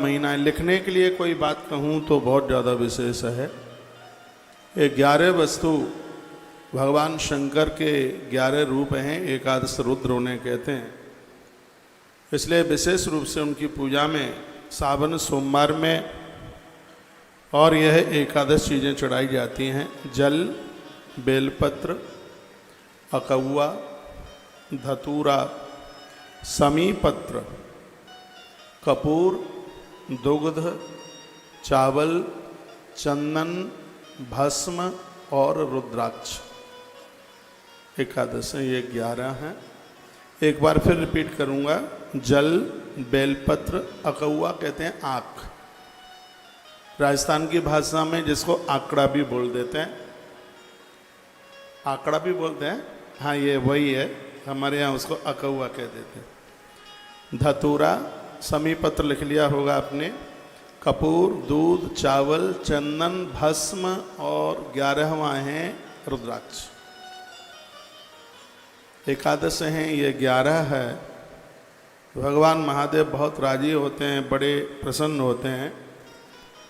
महीना लिखने के लिए कोई बात कहूँ तो बहुत ज़्यादा विशेष है। ये 11 वस्तु भगवान शंकर के 11 रूप हैं, एकादश रुद्र उन्हें कहते हैं। इसलिए विशेष रूप से उनकी पूजा में सावन सोमवार में और यह एकादश चीज़ें चढ़ाई जाती हैं। जल, बेलपत्र, अकौआ, धतूरा, समीपत्र, कपूर, दुग्ध, चावल, चंदन, भस्म और रुद्राक्ष। एकादश हैं, ये 11 हैं। एक बार फिर रिपीट करूंगा। जल, बेलपत्र, अकौआ कहते हैं आँख, राजस्थान की भाषा में जिसको आंकड़ा भी बोल देते हैं। आंकड़ा भी बोलते हैं, हाँ ये वही है, हमारे यहाँ उसको अकौआ कह देते हैं। धतूरा, समीपत्र लिख लिया होगा आपने, कपूर, दूध, चावल, चंदन, भस्म और 11वां है रुद्राक्ष। एकादश हैं, ये 11 है। भगवान महादेव बहुत राजी होते हैं, बड़े प्रसन्न होते हैं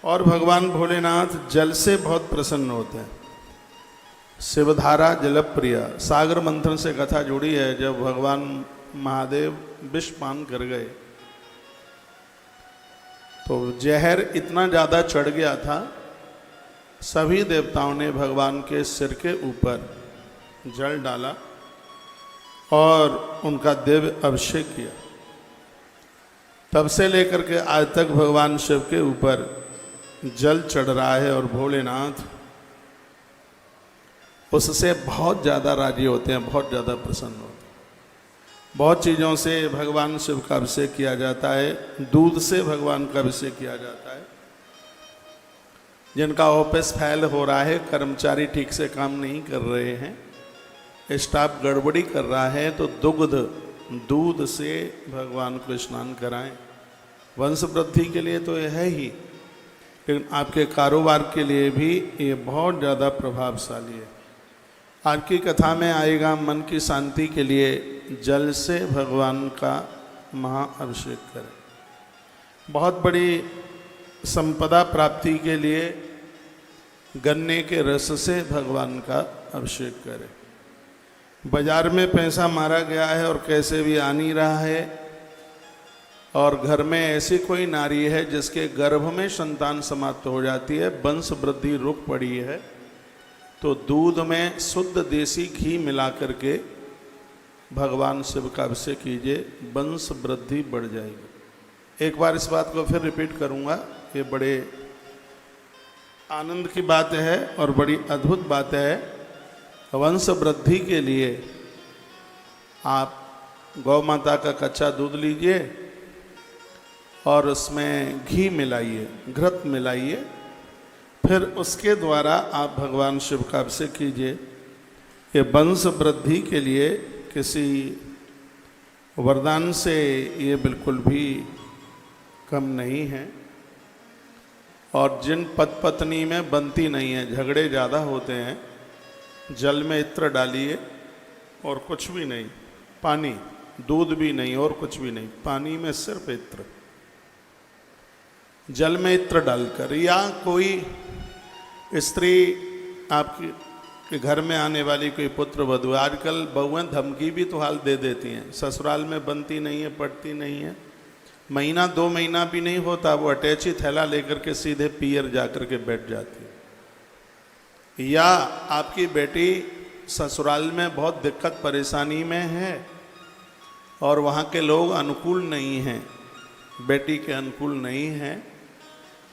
और भगवान भोलेनाथ जल से बहुत प्रसन्न होते हैं। शिवधारा जलप्रिय, सागर मंथन से कथा जुड़ी है। जब भगवान महादेव विष पान कर गए तो जहर इतना ज़्यादा चढ़ गया था, सभी देवताओं ने भगवान के सिर के ऊपर जल डाला और उनका दिव्य अभिषेक किया। तब से लेकर के आज तक भगवान शिव के ऊपर जल चढ़ रहा है और भोलेनाथ उससे बहुत ज़्यादा राजी होते हैं, बहुत ज़्यादा प्रसन्न होते हैं। बहुत चीज़ों से भगवान शिव का अभिषेक किया जाता है। दूध से भगवान का अभिषेक किया जाता है। जिनका ऑफिस फेल हो रहा है, कर्मचारी ठीक से काम नहीं कर रहे हैं, स्टाफ गड़बड़ी कर रहा है, तो दूध से भगवान को स्नान कराएं। वंश वृद्धि के लिए तो यह है ही, लेकिन आपके कारोबार के लिए भी ये बहुत ज़्यादा प्रभावशाली है। आज की कथा में आएगा मन की शांति के लिए जल से भगवान का महाअभिषेक करें। बहुत बड़ी संपदा प्राप्ति के लिए गन्ने के रस से भगवान का अभिषेक करें। बाजार में पैसा मारा गया है और कैसे भी आ नहीं रहा है, और घर में ऐसी कोई नारी है जिसके गर्भ में संतान समाप्त हो जाती है, वंश वृद्धि रुक पड़ी है, तो दूध में शुद्ध देसी घी मिला करके भगवान शिव का अभिषेक कीजिए, वंश वृद्धि बढ़ जाएगी। एक बार इस बात को फिर रिपीट करूंगा, ये बड़े आनंद की बात है और बड़ी अद्भुत बात है। वंश वृद्धि के लिए आप गौ माता का कच्चा दूध लीजिए और उसमें घी मिलाइए, घृत मिलाइए, फिर उसके द्वारा आप भगवान शिव का अभिषेक कीजिए। ये वंश वृद्धि के लिए किसी वरदान से ये बिल्कुल भी कम नहीं है। और जिन पति पत्नी में बनती नहीं है, झगड़े ज़्यादा होते हैं, जल में इत्र डालिए और कुछ भी नहीं, पानी, दूध भी नहीं और कुछ भी नहीं, पानी में सिर्फ इत्र, जल में इत्र डालकर, या कोई स्त्री आपके घर में आने वाली कोई पुत्र वधू, आजकल बहुएं धमकी भी तो हाल दे देती हैं, ससुराल में बनती नहीं है, पड़ती नहीं है, महीना 2 महीना भी नहीं होता, वो अटैची थैला लेकर के सीधे पियर जा कर के बैठ जाती है। या आपकी बेटी ससुराल में बहुत दिक्कत परेशानी में है और वहाँ के लोग अनुकूल नहीं हैं, बेटी के अनुकूल नहीं हैं,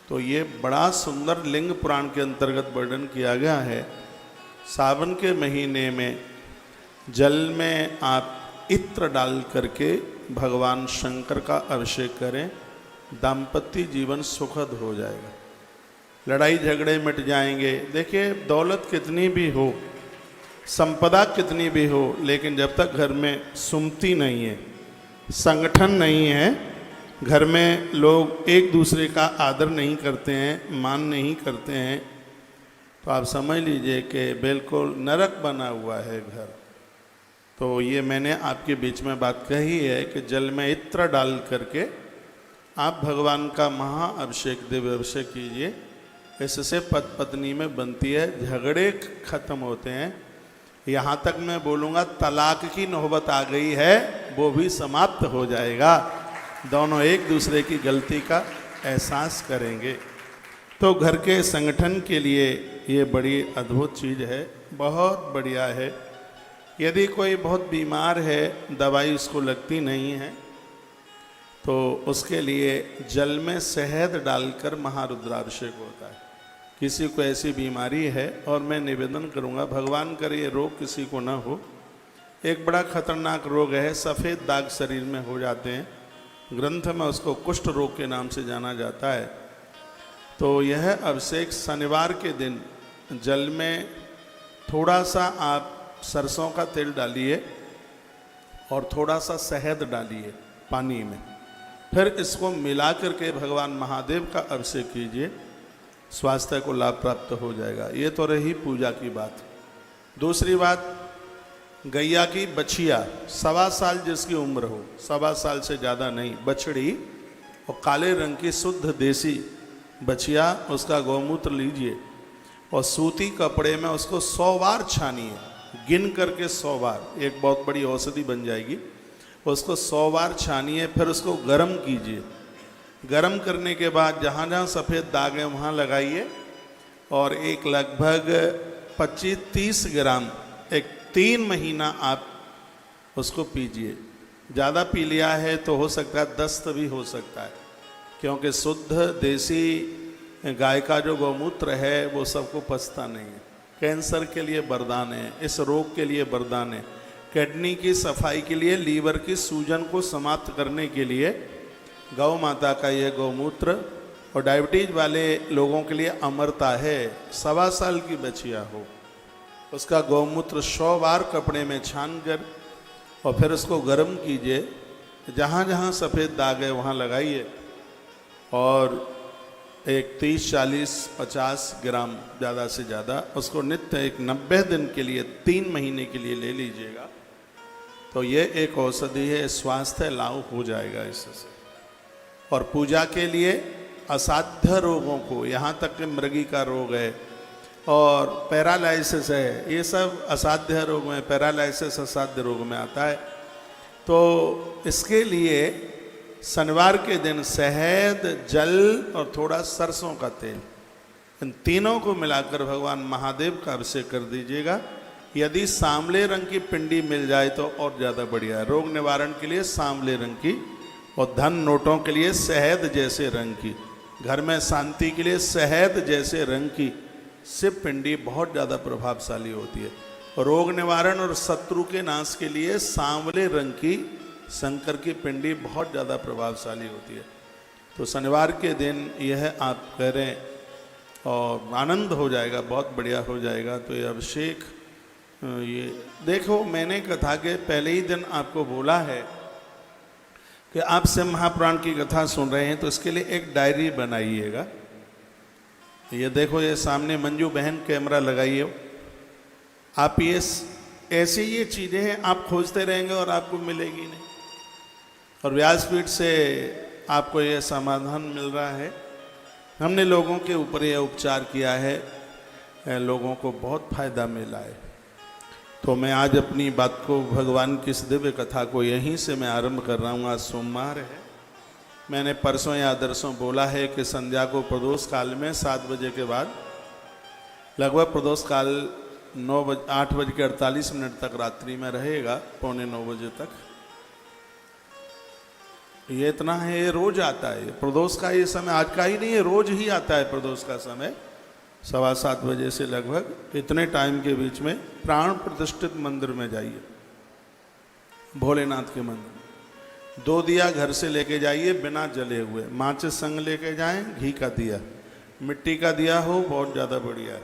तो ये बड़ा सुंदर लिंग पुराण के अंतर्गत वर्णन किया गया है। सावन के महीने में जल में आप इत्र डाल करके भगवान शंकर का अभिषेक करें, दाम्पत्य जीवन सुखद हो जाएगा, लड़ाई झगड़े मिट जाएंगे। देखिए, दौलत कितनी भी हो, संपदा कितनी भी हो, लेकिन जब तक घर में सुमति नहीं है, संगठन नहीं है, घर में लोग एक दूसरे का आदर नहीं करते हैं, मान नहीं करते हैं, तो आप समझ लीजिए कि बिल्कुल नरक बना हुआ है घर। तो ये मैंने आपके बीच में बात कही है कि जल में इत्र डाल करके भगवान शिव का अभिषेक करें, दाम्पत्य जीवन सुखद हो जाएगा, लड़ाई झगड़े मिट जाएंगे। देखिए, दौलत कितनी भी हो, संपदा कितनी भी हो, लेकिन जब तक घर में सुमति नहीं है, संगठन नहीं है, घर में लोग एक दूसरे का आदर नहीं करते हैं, मान नहीं करते हैं, तो आप समझ लीजिए कि बिल्कुल नरक बना हुआ है घर। तो ये मैंने आपके बीच में बात कही है कि जल में इत्र डाल करके आप भगवान का महाअभिषेक, दिव्य अभिषेक कीजिए। इससे पति पत्नी में बनती है, झगड़े खत्म होते हैं। यहाँ तक मैं बोलूँगा तलाक की नौबत आ गई है, वो भी समाप्त हो जाएगा। दोनों एक दूसरे की गलती का एहसास करेंगे। तो घर के संगठन के लिए ये बड़ी अद्भुत चीज़ है, बहुत बढ़िया है। यदि कोई बहुत बीमार है, दवाई उसको लगती नहीं है, तो उसके लिए जल में शहद डालकर महारुद्राभिषेक होता है। किसी को ऐसी बीमारी है, और मैं निवेदन करूंगा, भगवान करे ये रोग किसी को ना हो। एक बड़ा खतरनाक रोग है, सफ़ेद दाग शरीर में हो जाते हैं। ग्रंथ में उसको कुष्ठ रोग के नाम से जाना जाता है। तो यह अभिषेक शनिवार के दिन जल में थोड़ा सा आप सरसों का तेल डालिए और थोड़ा सा शहद डालिए पानी में, फिर इसको मिला करके भगवान महादेव का अभिषेक कीजिए। स्वास्थ्य को लाभ प्राप्त हो जाएगा। ये तो रही पूजा की बात। दूसरी बात, गैया की बछिया 1.25 साल जिसकी उम्र हो, 1.25 साल से ज़्यादा नहीं, बछड़ी, और काले रंग की शुद्ध देसी बछिया, उसका गौमूत्र लीजिए और सूती कपड़े में उसको 100 बार छानिए, गिन करके 100 बार। एक बहुत बड़ी औषधि बन जाएगी। उसको 100 बार छानिए, फिर उसको गर्म कीजिए। गर्म करने के बाद जहाँ जहाँ सफ़ेद दाग है वहाँ लगाइए, और एक लगभग 25-30 ग्राम एक 3 महीना आप उसको पीजिए। ज़्यादा पी लिया है तो हो सकता है दस्त भी हो सकता है, क्योंकि शुद्ध देसी गाय का जो गौमूत्र है वो सबको पचता नहीं है। कैंसर के लिए वरदान है, इस रोग के लिए वरदान है, किडनी की सफाई के लिए, लीवर की सूजन को समाप्त करने के लिए गौ माता का ये गौमूत्र, और डायबिटीज वाले लोगों के लिए अमरता है। 1.25 साल की बछिया हो, उसका गौमूत्र 100 बार कपड़े में छान कर और फिर उसको गर्म कीजिए। जहाँ जहाँ सफ़ेद दाग है वहाँ लगाइए, और एक 30-40-50 ग्राम ज़्यादा से ज़्यादा उसको नित्य एक 90 दिन के लिए 3 महीने के लिए ले लीजिएगा। तो ये एक औषधि है, स्वास्थ्य लाभ हो जाएगा इससे। और पूजा के लिए असाध्य रोगों को, यहाँ तक कि मृगी का रोग है और पैरालिसिस है, ये सब असाध्य रोग में, पैरालिसिस असाध्य रोग में आता है। तो इसके लिए शनिवार के दिन शहद, जल और थोड़ा सरसों का तेल, इन तीनों को मिलाकर भगवान महादेव का अभिषेक कर दीजिएगा। यदि सांवले रंग की पिंडी मिल जाए तो और ज़्यादा बढ़िया है। रोग निवारण के लिए सांवले रंग की, और धन नोटों के लिए शहद जैसे रंग की, घर में शांति के लिए शहद जैसे रंग की शिव पिंडी बहुत ज़्यादा प्रभावशाली होती है। रोग निवारण और शत्रु के नाश के लिए सांवले रंग की शंकर की पिंडी बहुत ज़्यादा प्रभावशाली होती है। तो शनिवार के दिन यह आप करें और आनंद हो जाएगा, बहुत बढ़िया हो जाएगा। तो ये अभिषेक, ये देखो, मैंने कथा के पहले ही दिन आपको बोला है कि आप शिव महापुराण की कथा सुन रहे हैं तो इसके लिए एक डायरी बनाइएगा। ये देखो, ये सामने मंजू बहन कैमरा लगाइए। आप ये ऐसी ये चीज़ें हैं, आप खोजते रहेंगे और आपको मिलेगी नहीं, और व्यासपीठ से आपको ये समाधान मिल रहा है। हमने लोगों के ऊपर यह उपचार किया है, लोगों को बहुत फायदा मिला है। तो मैं आज अपनी बात को, भगवान की इस दिव्य कथा को यहीं से मैं आरंभ कर रहा हूँ। आज सोमवार है। मैंने परसों या दरसों बोला है कि संध्या को प्रदोष काल में 7 बजे के बाद, लगभग प्रदोष काल 8:48 तक रात्रि में रहेगा, 8:45 बजे तक। ये इतना है, ये रोज आता है प्रदोष का। ये समय आज का ही नहीं है, रोज ही आता है प्रदोष का समय। 7:15 बजे से लगभग इतने टाइम के बीच में प्राण प्रतिष्ठित मंदिर में जाइए, भोलेनाथ के मंदिर में। 2 दिया घर से लेके जाइए बिना जले हुए, माचिस संग लेके जाएं, घी का दिया, मिट्टी का दिया हो बहुत ज़्यादा बढ़िया है।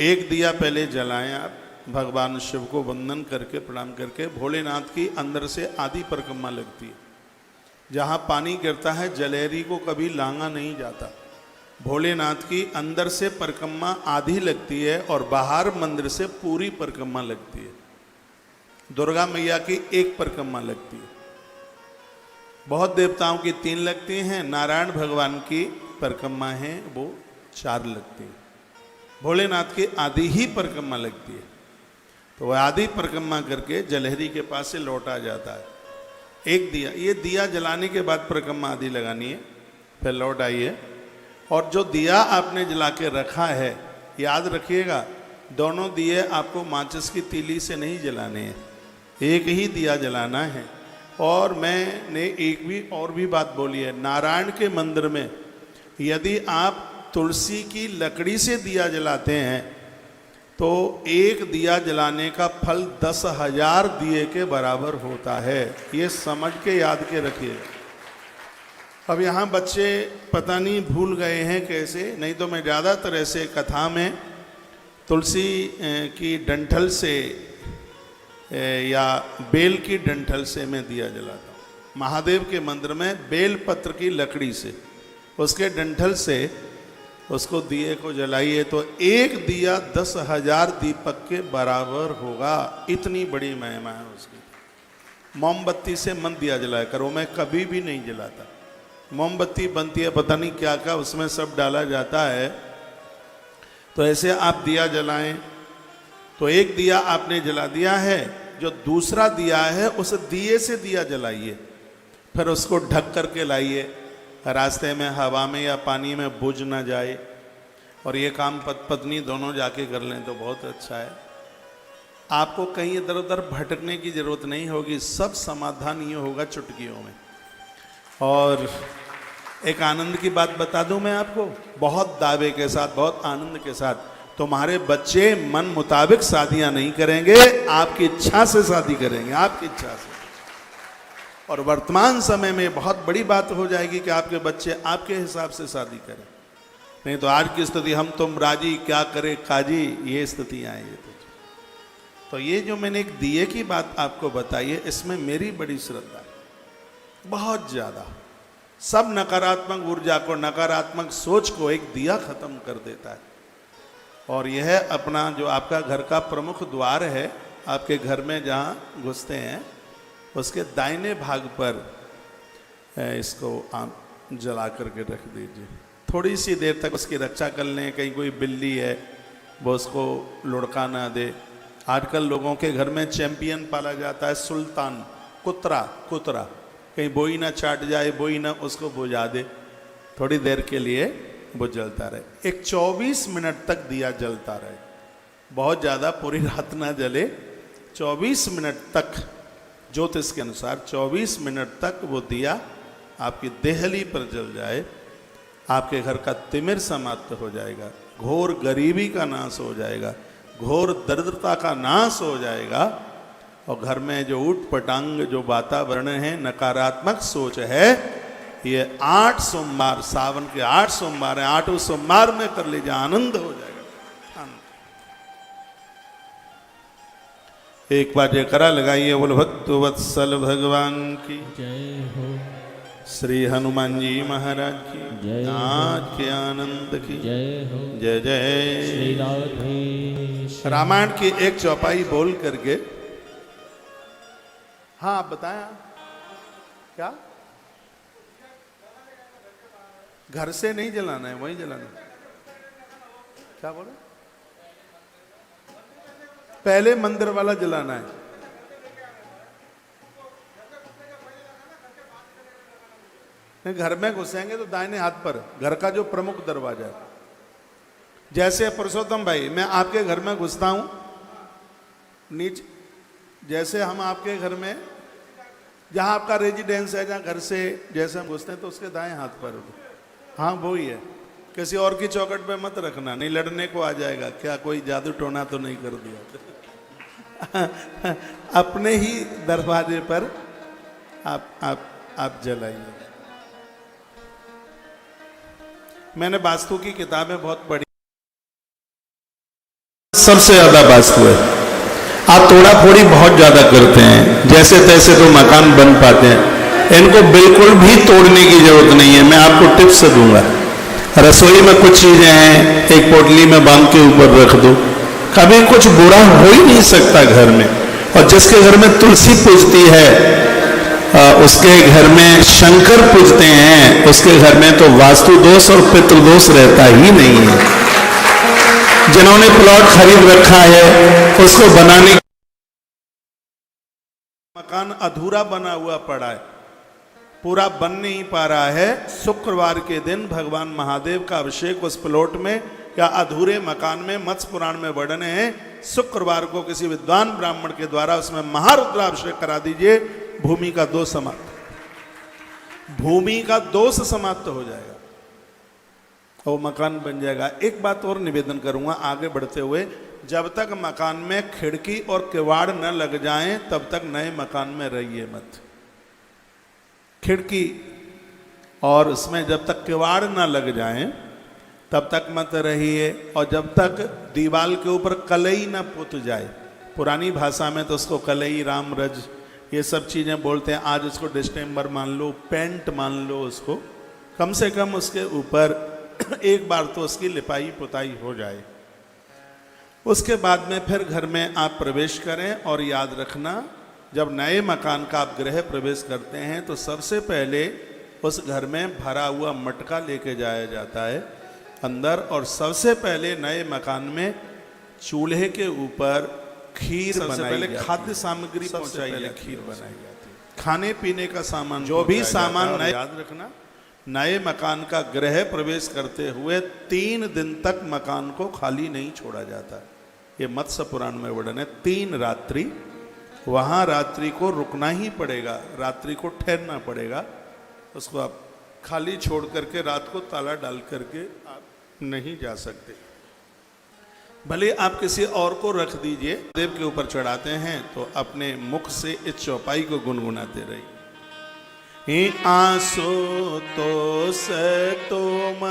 1 दिया पहले जलाएं आप, भगवान शिव को वंदन करके, प्रणाम करके। भोलेनाथ की अंदर से आधी परिक्रमा लगती है। जहाँ पानी गिरता है जलेरी को कभी लांगा नहीं जाता। भोलेनाथ की अंदर से परिक्रमा आधी लगती है और बाहर मंदिर से पूरी परिक्रमा लगती है। दुर्गा मैया की एक परिक्रमा लगती है। बहुत देवताओं की 3 लगती हैं, नारायण भगवान की परिक्रमा है वो 4 लगती है। भोलेनाथ की आधी ही परिक्रमा लगती है। तो वह आधी परिक्रमा करके जलहरी के पास से लौटा जाता है। एक दिया, ये दिया जलाने के बाद परिक्रमा आधी लगानी है, फिर लौट आइए। और जो दिया आपने जला के रखा है, याद रखिएगा, दोनों दिए आपको माचिस की तीली से नहीं जलाने हैं, एक ही दिया जलाना है। और मैंने एक भी और भी बात बोली है, नारायण के मंदिर में यदि आप तुलसी की लकड़ी से दिया जलाते हैं तो एक दिया जलाने का फल 10,000 दिए के बराबर होता है। ये समझ के याद के रखिए। अब यहाँ बच्चे पता नहीं भूल गए हैं कैसे, नहीं तो मैं ज़्यादातर ऐसे कथा में तुलसी की डंठल से या बेल की डंठल से मैं दिया जलाता हूँ। महादेव के मंदिर में बेल पत्र की लकड़ी से, उसके डंठल से उसको दिए को जलाइए तो एक दिया 10,000 दीपक के बराबर होगा। इतनी बड़ी महिमा है उसकी। मोमबत्ती से मन दिया जलाया करो, मैं कभी भी नहीं जलाता। मोमबत्ती बनती है पता नहीं क्या क्या, उसमें सब डाला जाता है। तो ऐसे आप दिया जलाएं तो एक दिया आपने जला दिया है, जो दूसरा दिया है उस दिए से दिया जलाइए, फिर उसको ढक करके लाइए, रास्ते में हवा में या पानी में बुझ ना जाए। और ये काम पत्नी दोनों जाके कर लें तो बहुत अच्छा है। आपको कहीं इधर उधर भटकने की जरूरत नहीं होगी, सब समाधान ये होगा चुटकियों में। और एक आनंद की बात बता दूं मैं आपको, बहुत दावे के साथ, बहुत आनंद के साथ, तुम्हारे बच्चे मन मुताबिक शादियां नहीं करेंगे, आपकी इच्छा से शादी करेंगे, आपकी इच्छा से। और वर्तमान समय में बहुत बड़ी बात हो जाएगी कि आपके बच्चे आपके हिसाब से शादी करें। नहीं तो आज की स्थिति हम तुम राजी क्या करे काजी, ये स्थिति आएगी। तो ये जो मैंने एक दिए की बात आपको बताई है, इसमें मेरी बड़ी श्रद्धा है, बहुत ज़्यादा। सब नकारात्मक ऊर्जा को, नकारात्मक सोच को एक दिया खत्म कर देता है। और यह अपना जो आपका घर का प्रमुख द्वार है, आपके घर में जहाँ घुसते हैं उसके दाहिने भाग पर इसको आप जला करके रख दीजिए। थोड़ी सी देर तक उसकी रक्षा कर लें, कहीं कोई बिल्ली है वो उसको लुढ़का ना दे। आजकल लोगों के घर में चैंपियन पाला जाता है, सुल्तान, कुतरा, कहीं बोई ना चाट जाए, बोई ना उसको बुझा दे। थोड़ी देर के लिए वो जलता रहे, एक 24 मिनट तक दिया जलता रहे, बहुत ज़्यादा पूरी रात ना जले। 24 मिनट तक ज्योतिष के अनुसार 24 मिनट तक वो दिया आपकी देहली पर जल जाए, आपके घर का तिमिर समाप्त हो जाएगा, घोर गरीबी का नाश हो जाएगा, घोर दरिद्रता का नाश हो जाएगा। और घर में जो ऊट पटांग जो वातावरण है, नकारात्मक सोच है, ये 8 सोमवार, सावन के 8 सोमवार है, 8वें सोमवार में कर लीजिए, आनंद हो जाएगा। एक बार जयकारा लगाइए, बोल भक्त वत्सल भगवान की जय हो, श्री हनुमान जी महाराज की जय हो, आज के आनंद की जय हो, जय जय श्री राधे। रामायण की एक चौपाई बोल करके, हाँ आप बताएं क्या? घर से नहीं जलाना है, वहीं जलाना है। क्या बोले? पहले मंदिर वाला जलाना है। नहीं, घर में घुसेंगे तो दाहिने हाथ पर, घर का जो प्रमुख दरवाजा है। जैसे पुरुषोत्तम भाई, मैं आपके घर में घुसता हूं, नीचे जैसे हम आपके घर में, जहां आपका रेजिडेंस है, जहां घर से जैसे हम घुसते हैं तो उसके दाएं हाथ पर, हाँ वो ही है। किसी और की चौखट पे मत रखना, नहीं लड़ने को आ जाएगा। क्या कोई जादू टोना तो नहीं कर दिया? अपने ही दरवाजे पर आप जलाइए। मैंने वास्तु की किताबें बहुत पढ़ी, सबसे ज्यादा वास्तु है। आप तोड़ा फोड़ी बहुत ज्यादा करते हैं, जैसे तैसे तो मकान बन पाते हैं। इनको बिल्कुल भी तोड़ने की जरूरत नहीं है। मैं आपको टिप्स दूंगा। रसोई में कुछ चीजें हैं, एक पोटली में बांध के ऊपर रख दो, कभी कुछ बुरा हो ही नहीं सकता घर में। और जिसके घर में तुलसी पूजती है उसके घर में शंकर पूजते हैं, उसके घर में तो वास्तु दोष और पितृ दोष रहता ही नहीं है। जिन्होंने प्लॉट खरीद रखा है उसको बनाने, मकान अधूरा बना हुआ पड़ा है, पूरा बन नहीं पा रहा है। शुक्रवार के दिन भगवान महादेव का अभिषेक उस प्लॉट में या अधूरे मकान में मत्स्य पुराण में वर्णन है। शुक्रवार को किसी विद्वान ब्राह्मण के द्वारा उसमें महारुद्राभिषेक करा दीजिए, भूमि का दोष समाप्त, भूमि का दोष समाप्त हो जाएगा, वो मकान बन जाएगा। एक बात और निवेदन करूंगा आगे बढ़ते हुए, जब तक मकान में खिड़की और किवाड़ न लग जाएं तब तक नए मकान में रहिए मत। खिड़की और उसमें जब तक किवाड़ न लग जाएं तब तक मत रहिए, और जब तक दीवाल के ऊपर कलई न पुत जाए, पुरानी भाषा में तो उसको कलई, राम रज, ये सब चीज़ें बोलते हैं। आज उसको डिस्टेम्बर मान लो, पेंट मान लो, उसको कम से कम उसके ऊपर एक बार तो उसकी लिपाई पुताई हो जाए। उसके बाद में फिर घर में आप प्रवेश करें। और याद रखना, जब नए मकान का आप गृह प्रवेश करते हैं तो सबसे पहले उस घर में भरा हुआ मटका लेके जाया जाता है अंदर, और सबसे पहले नए मकान में चूल्हे के ऊपर खीर बनाई जाती है, खाद्य सामग्री पहुंचाई जाती है, खीर बनाई जाती है, खाने पीने का सामान, जो भी सामान नए, याद रखना नए मकान का गृह प्रवेश करते हुए 3 दिन तक मकान को खाली नहीं छोड़ा जाता। ये मत्स्य पुराण में वर्णन है। 3 रात्रि वहाँ रात्रि को रुकना ही पड़ेगा, रात्रि को ठहरना पड़ेगा, उसको आप खाली छोड़ करके रात को ताला डाल करके आप नहीं जा सकते। भले आप किसी और को रख दीजिए, देव के ऊपर चढ़ाते हैं तो अपने मुख से इस चौपाई को गुनगुनाते रहिए। आंसू तो से तुम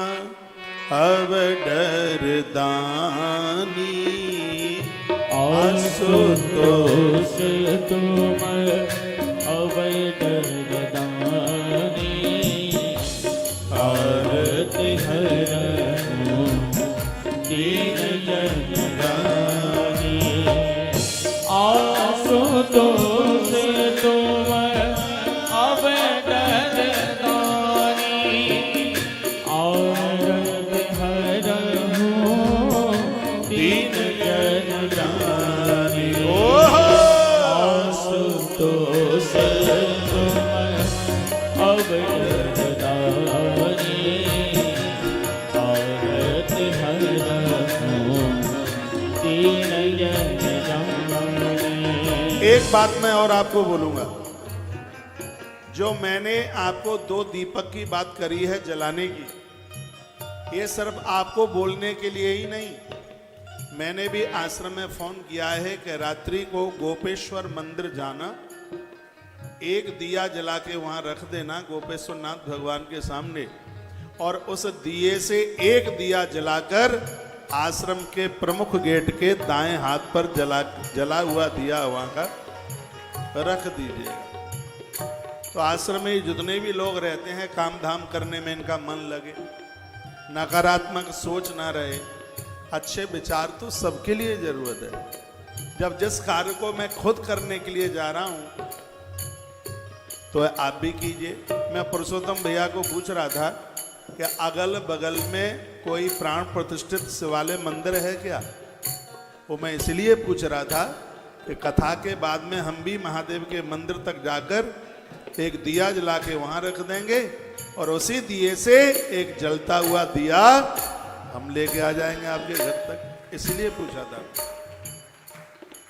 अब डर दानी, आंसू तो से तुम अब डर दानी, आरत हरहु दीन जनदानी। आंसू तो से तुम अब डर दानी, आरत हरहु दीन जनदानी। आंसू तो से तुम अब डर दानी, आरत हरहु दीन जनदानी। एक बात मैं और आपको बोलूंगा, जो मैंने आपको 2 दीपक की बात करी है जलाने की, ये सिर्फ आपको बोलने के लिए ही नहीं, मैंने भी आश्रम में फोन किया है कि रात्रि को गोपेश्वर मंदिर जाना, एक दिया जला के वहां रख देना गोपेश्वर नाथ भगवान के सामने, और उस दिए से एक दिया जलाकर आश्रम के प्रमुख गेट के दाएं हाथ पर जला हुआ दिया वहां का रख दीजिएगा। तो आश्रम में जितने भी लोग रहते हैं, काम धाम करने में इनका मन लगे, नकारात्मक सोच ना रहे, अच्छे विचार तो सबके लिए जरूरत है। जब जिस कार्य को मैं खुद करने के लिए जा रहा हूं तो आप भी कीजिए। मैं पुरुषोत्तम भैया को पूछ रहा था कि अगल बगल में कोई प्राण प्रतिष्ठित शिवालय मंदिर है क्या? वो मैं इसलिए पूछ रहा था कि कथा के बाद में हम भी महादेव के मंदिर तक जाकर एक दिया जला के वहां रख देंगे, और उसी दिए से एक जलता हुआ दिया हम लेके आ जाएंगे आपके घर तक। इसलिए पूछा था।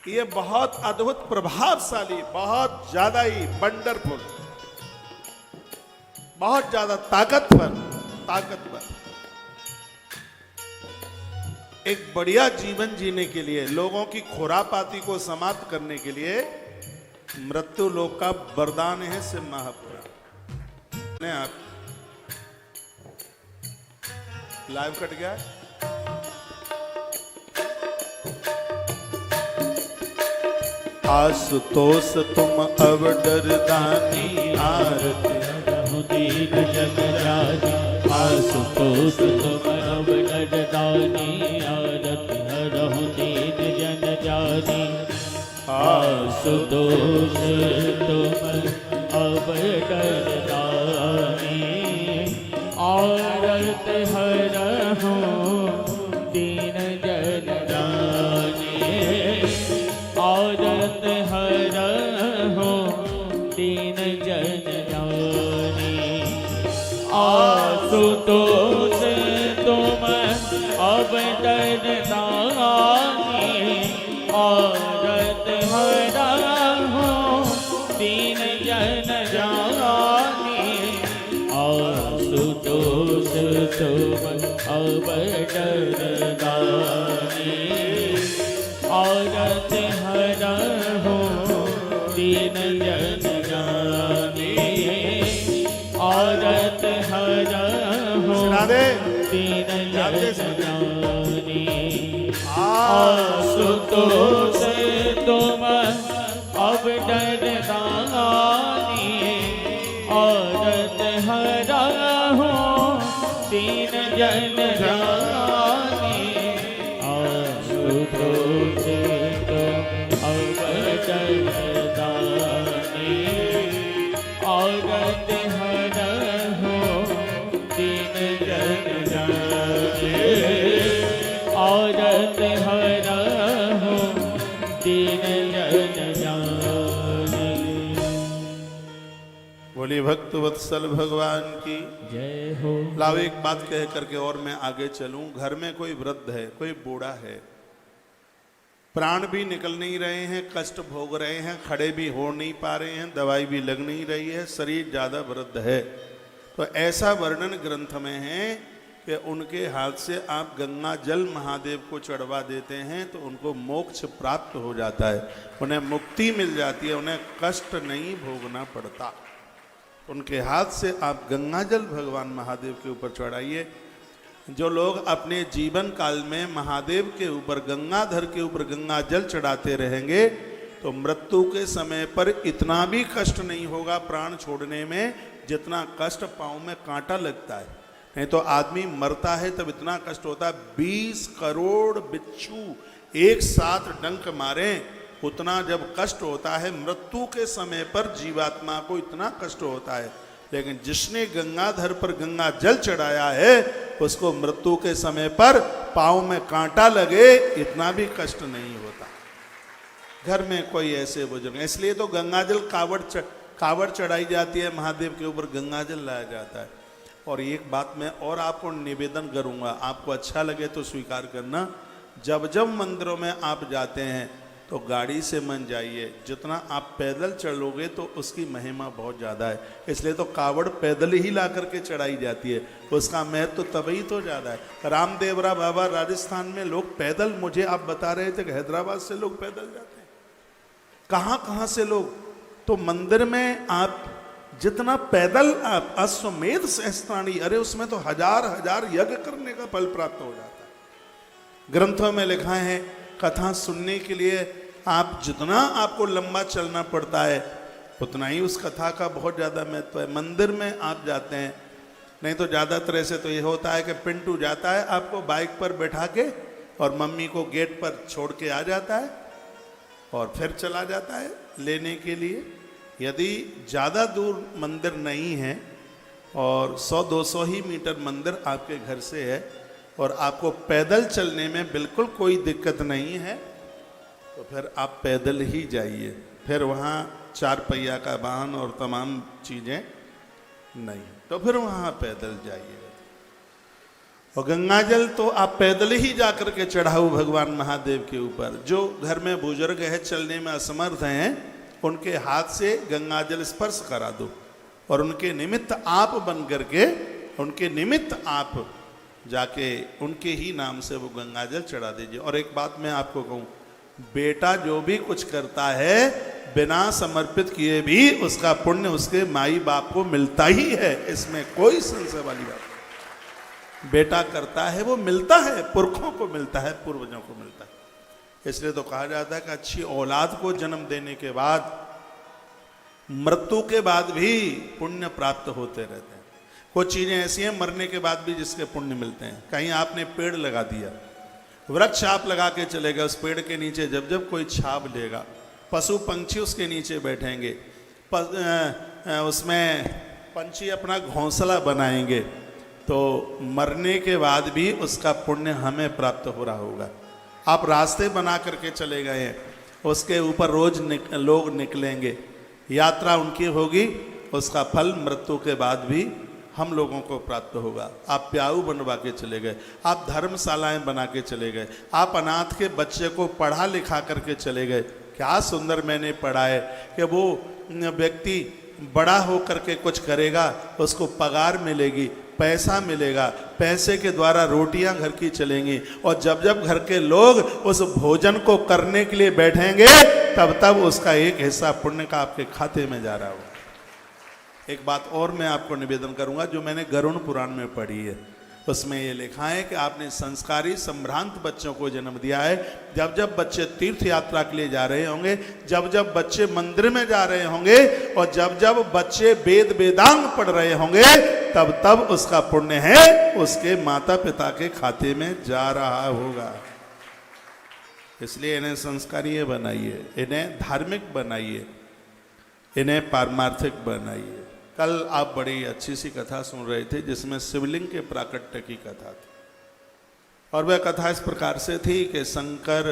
ये बहुत अद्भुत, प्रभावशाली, बहुत ज्यादा ही वंडरफुल, बहुत ज्यादा ताकतवर एक बढ़िया जीवन जीने के लिए, लोगों की खुरापाती को समाप्त करने के लिए मृत्यु लोक का वरदान है शिव महापुराण। ने आप लाइव कट गया। आशुतोष तुम अब डरदानी, आरती दीन जनजाति। आशुतोष तुम अब डरदानी, आरत हरहु दीन जनजाति। आशुतोष तुम अब डरदानी आरत हरहु दीन जन जानी आरत हरहु दीन जन जानी आशुतोष तुम अब डरदानी आरत हरहु दीन जन जानी आशुतोष तुम अब डरदानी आरत हरहु दीन जन जानी आरत हरहु राधे दीन जन जानी आशुतोष तुम अब डरदानी आरत हरहु दीन जन जानी आशुतोष तुम अब डरदानी आरत हरहु दीन जन जानी आरत हरहु दीन जन जानी। बोली भक्त वत्सल भगवान की जय हो। लाओ एक बात कह करके और मैं आगे चलूं। घर में कोई वृद्ध है, कोई बूढ़ा है, प्राण भी निकल नहीं रहे हैं, कष्ट भोग रहे हैं, खड़े भी हो नहीं पा रहे हैं, दवाई भी लग नहीं रही है, शरीर ज़्यादा वृद्ध है, तो ऐसा वर्णन ग्रंथ में है कि उनके हाथ से आप गंगा जल महादेव को चढ़वा देते हैं तो उनको मोक्ष प्राप्त हो जाता है, उन्हें मुक्ति मिल जाती है, उन्हें कष्ट नहीं भोगना पड़ता। उनके हाथ से आप गंगा जल भगवान महादेव के ऊपर चढ़ाइए। जो लोग अपने जीवन काल में महादेव के ऊपर, गंगाधर के ऊपर गंगा जल चढ़ाते रहेंगे तो मृत्यु के समय पर इतना भी कष्ट नहीं होगा प्राण छोड़ने में जितना कष्ट पाँव में कांटा लगता है। नहीं तो आदमी मरता है तब इतना कष्ट होता है, 20 करोड़ बिच्छू एक साथ डंक मारें उतना जब कष्ट होता है, मृत्यु के समय पर जीवात्मा को इतना कष्ट होता है। लेकिन जिसने गंगाधर पर गंगा जल चढ़ाया है उसको मृत्यु के समय पर पाँव में कांटा लगे इतना भी कष्ट नहीं होता। घर में कोई ऐसे बुजुर्ग, इसलिए तो गंगाजल कावड़ चढ़ाई जाती है, महादेव के ऊपर गंगाजल लाया जाता है। और एक बात मैं और आपको निवेदन करूंगा, आपको अच्छा लगे तो स्वीकार करना, जब जब मंदिरों में आप जाते हैं तो गाड़ी से मन जाइए, जितना आप पैदल चलोगे तो उसकी महिमा बहुत ज़्यादा है। इसलिए तो कावड़ पैदल ही ला करके चढ़ाई जाती है, उसका महत्व तो तभी तो ज़्यादा है। रामदेवरा बाबा राजस्थान में लोग पैदल, मुझे आप बता रहे थे कि हैदराबाद से लोग पैदल जाते हैं, कहाँ कहाँ से लोग। तो मंदिर में आप जितना पैदल आप अश्वमेध सहस्त्राणी, अरे उसमें तो हजार हजार यज्ञ करने का फल प्राप्त हो जाता है। ग्रंथों में लिखा है कथा सुनने के लिए आप जितना आपको लंबा चलना पड़ता है उतना ही उस कथा का बहुत ज़्यादा महत्व है। मंदिर में आप जाते हैं, नहीं तो ज़्यादातर ऐसे तो ये होता है कि पिंटू जाता है आपको बाइक पर बैठा के और मम्मी को गेट पर छोड़ के आ जाता है और फिर चला जाता है लेने के लिए। यदि ज़्यादा दूर मंदिर नहीं है और 100-200 ही मीटर मंदिर आपके घर से है और आपको पैदल चलने में बिल्कुल कोई दिक्कत नहीं है तो फिर आप पैदल ही जाइए। फिर वहाँ 4 पहिया का वाहन और तमाम चीज़ें नहीं, तो फिर वहाँ पैदल जाइए। और गंगाजल तो आप पैदल ही जा कर के चढ़ाओ भगवान महादेव के ऊपर। जो घर में बुजुर्ग है, चलने में असमर्थ हैं, उनके हाथ से गंगाजल स्पर्श करा दो और उनके निमित्त आप बन करके, उनके निमित्त आप जाके उनके ही नाम से वो गंगाजल चढ़ा दीजिए। और एक बात मैं आपको कहूँ, बेटा जो भी कुछ करता है बिना समर्पित किए भी उसका पुण्य उसके माई बाप को मिलता ही है, इसमें कोई संशय वाली बात नहीं। बेटा करता है वो मिलता है, पुरखों को मिलता है, पूर्वजों को मिलता है। इसलिए तो कहा जाता है कि अच्छी औलाद को जन्म देने के बाद मृत्यु के बाद भी पुण्य प्राप्त होते रहते हैं। कुछ चीज़ें ऐसी हैं मरने के बाद भी जिसके पुण्य मिलते हैं। कहीं आपने पेड़ लगा दिया, वृक्ष आप लगा के चले गए, उस पेड़ के नीचे जब जब कोई छाप लेगा, पशु पंछी उसके नीचे बैठेंगे, उसमें पंछी अपना घोंसला बनाएंगे तो मरने के बाद भी उसका पुण्य हमें प्राप्त हो रहा होगा। आप रास्ते बना करके चले गए हैं, उसके ऊपर रोज लोग निकलेंगे, यात्रा उनकी होगी, उसका फल मृत्यु के बाद भी हम लोगों को प्राप्त होगा। आप प्याऊ बनवा के चले गए, आप धर्मशालाएं बना के चले गए, आप अनाथ के बच्चे को पढ़ा लिखा करके चले गए। क्या सुंदर मैंने पढ़ा है कि वो व्यक्ति बड़ा हो करके कुछ करेगा, उसको पगार मिलेगी, पैसा मिलेगा, पैसे के द्वारा रोटियां घर की चलेंगी, और जब जब घर के लोग उस भोजन को करने के लिए बैठेंगे तब तब उसका एक हिस्सा पुण्य का आपके खाते में जा रहा होगा। एक बात और मैं आपको निवेदन करूंगा जो मैंने गरुड़ पुराण में पढ़ी है, उसमें ये लिखा है कि आपने संस्कारी संभ्रांत बच्चों को जन्म दिया है। जब जब बच्चे तीर्थ यात्रा के लिए जा रहे होंगे, जब जब बच्चे मंदिर में जा रहे होंगे, और जब जब बच्चे वेद वेदांग पढ़ रहे होंगे, तब तब उसका पुण्य है उसके माता पिता के खाते में जा रहा होगा। इसलिए इन्हें संस्कारीय बनाइए, इन्हें धार्मिक बनाइए, इन्हें पारमार्थिक बनाइए। कल आप बड़ी अच्छी सी कथा सुन रहे थे जिसमें शिवलिंग के प्राकट्य की कथा थी, और वह कथा इस प्रकार से थी कि शंकर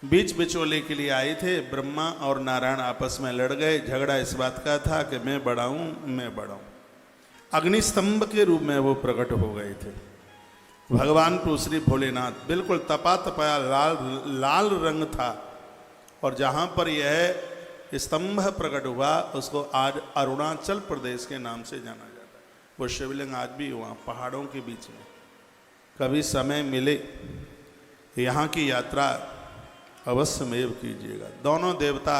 बीच बिचौले के लिए आए थे, ब्रह्मा और नारायण आपस में लड़ गए। झगड़ा इस बात का था कि मैं बड़ा हूं, मैं बड़ा हूं। अग्निस्तंभ के रूप में वो प्रकट हो गए थे। भगवान तो श्री भोलेनाथ बिल्कुल तपा तपाया लाल रंग था, और जहां पर यह स्तंभ प्रकट हुआ उसको आज अरुणाचल प्रदेश के नाम से जाना जाता है। वो शिवलिंग आज भी वहाँ पहाड़ों के बीच में, कभी समय मिले यहाँ की यात्रा अवश्यमेव कीजिएगा। दोनों देवता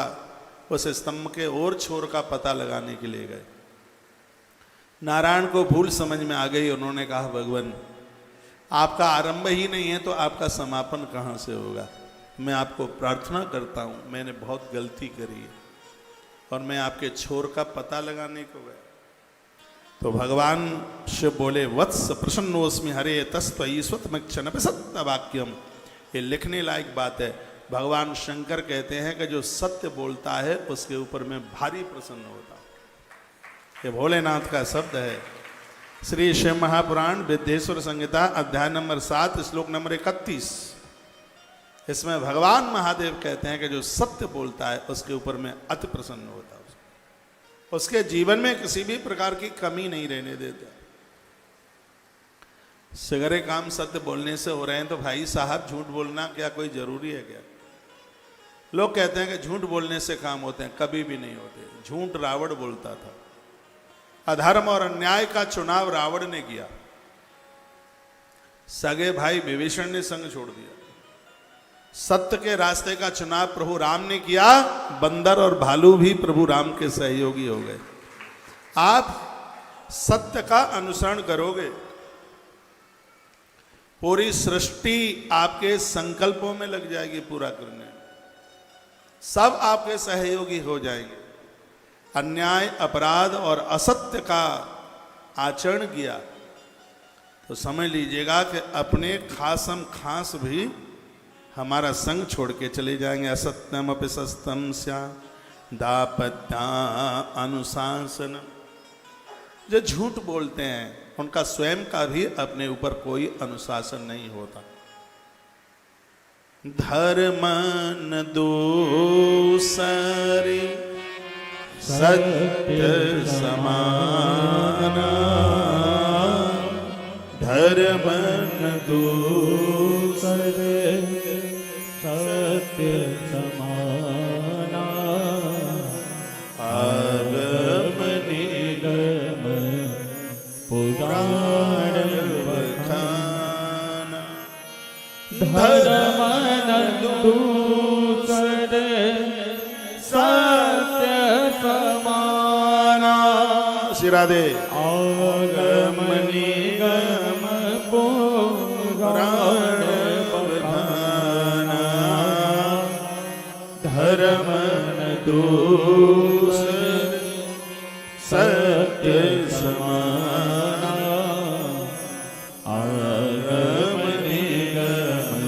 उस स्तंभ के और छोर का पता लगाने के लिए गए। नारायण को भूल समझ में आ गई, उन्होंने कहा भगवान आपका आरंभ ही नहीं है तो आपका समापन कहाँ से होगा। मैं आपको प्रार्थना करता हूँ, मैंने बहुत गलती करी है और मैं आपके छोर का पता लगाने को गया। तो भगवान शिव बोले वत्स प्रसन्नोस्मि हरे तस्त्वयि स्वतमक्षण सत्य वाक्यम। ये लिखने लायक बात है। भगवान शंकर कहते हैं कि जो सत्य बोलता है उसके ऊपर मैं भारी प्रसन्न होता हूँ। ये भोलेनाथ का शब्द है। श्री शिव महापुराण विद्येश्वर संहिता अध्याय नंबर 7 श्लोक नंबर 31, इसमें भगवान महादेव कहते हैं कि जो सत्य बोलता है उसके ऊपर मैं अति प्रसन्न होता हूं, उसके जीवन में किसी भी प्रकार की कमी नहीं रहने देता। सगरे काम सत्य बोलने से हो रहे हैं तो भाई साहब झूठ बोलना क्या कोई जरूरी है क्या? लोग कहते हैं कि झूठ बोलने से काम होते हैं, कभी भी नहीं होते। झूठ रावण बोलता था। अधर्म और अन्याय का चुनाव रावण ने किया, सगे भाई विभीषण ने संग छोड़ दिया। सत्य के रास्ते का चुनाव प्रभु राम ने किया, बंदर और भालू भी प्रभु राम के सहयोगी हो गए। आप सत्य का अनुसरण करोगे, पूरी सृष्टि आपके संकल्पों में लग जाएगी पूरा करने, सब आपके सहयोगी हो जाएंगे। अन्याय, अपराध और असत्य का आचरण किया तो समझ लीजिएगा कि अपने खासम खास भी हमारा संग छोड़ के चले जाएंगे। असत्यम अपि सत्यम स्या दापत्या अनुशासन। जो झूठ बोलते हैं उनका स्वयं का भी अपने ऊपर कोई अनुशासन नहीं होता। धर्म न दूसरी सत्य समाना, धर्म न दूसरे सत्य समाना, आगम निगम पुराण बखाना, धर्म न दूसरे सत्य समाना। राधे। आगम निगम पुराण बखाना, धर्म न दूसरे सत्य समाना, आगम निगम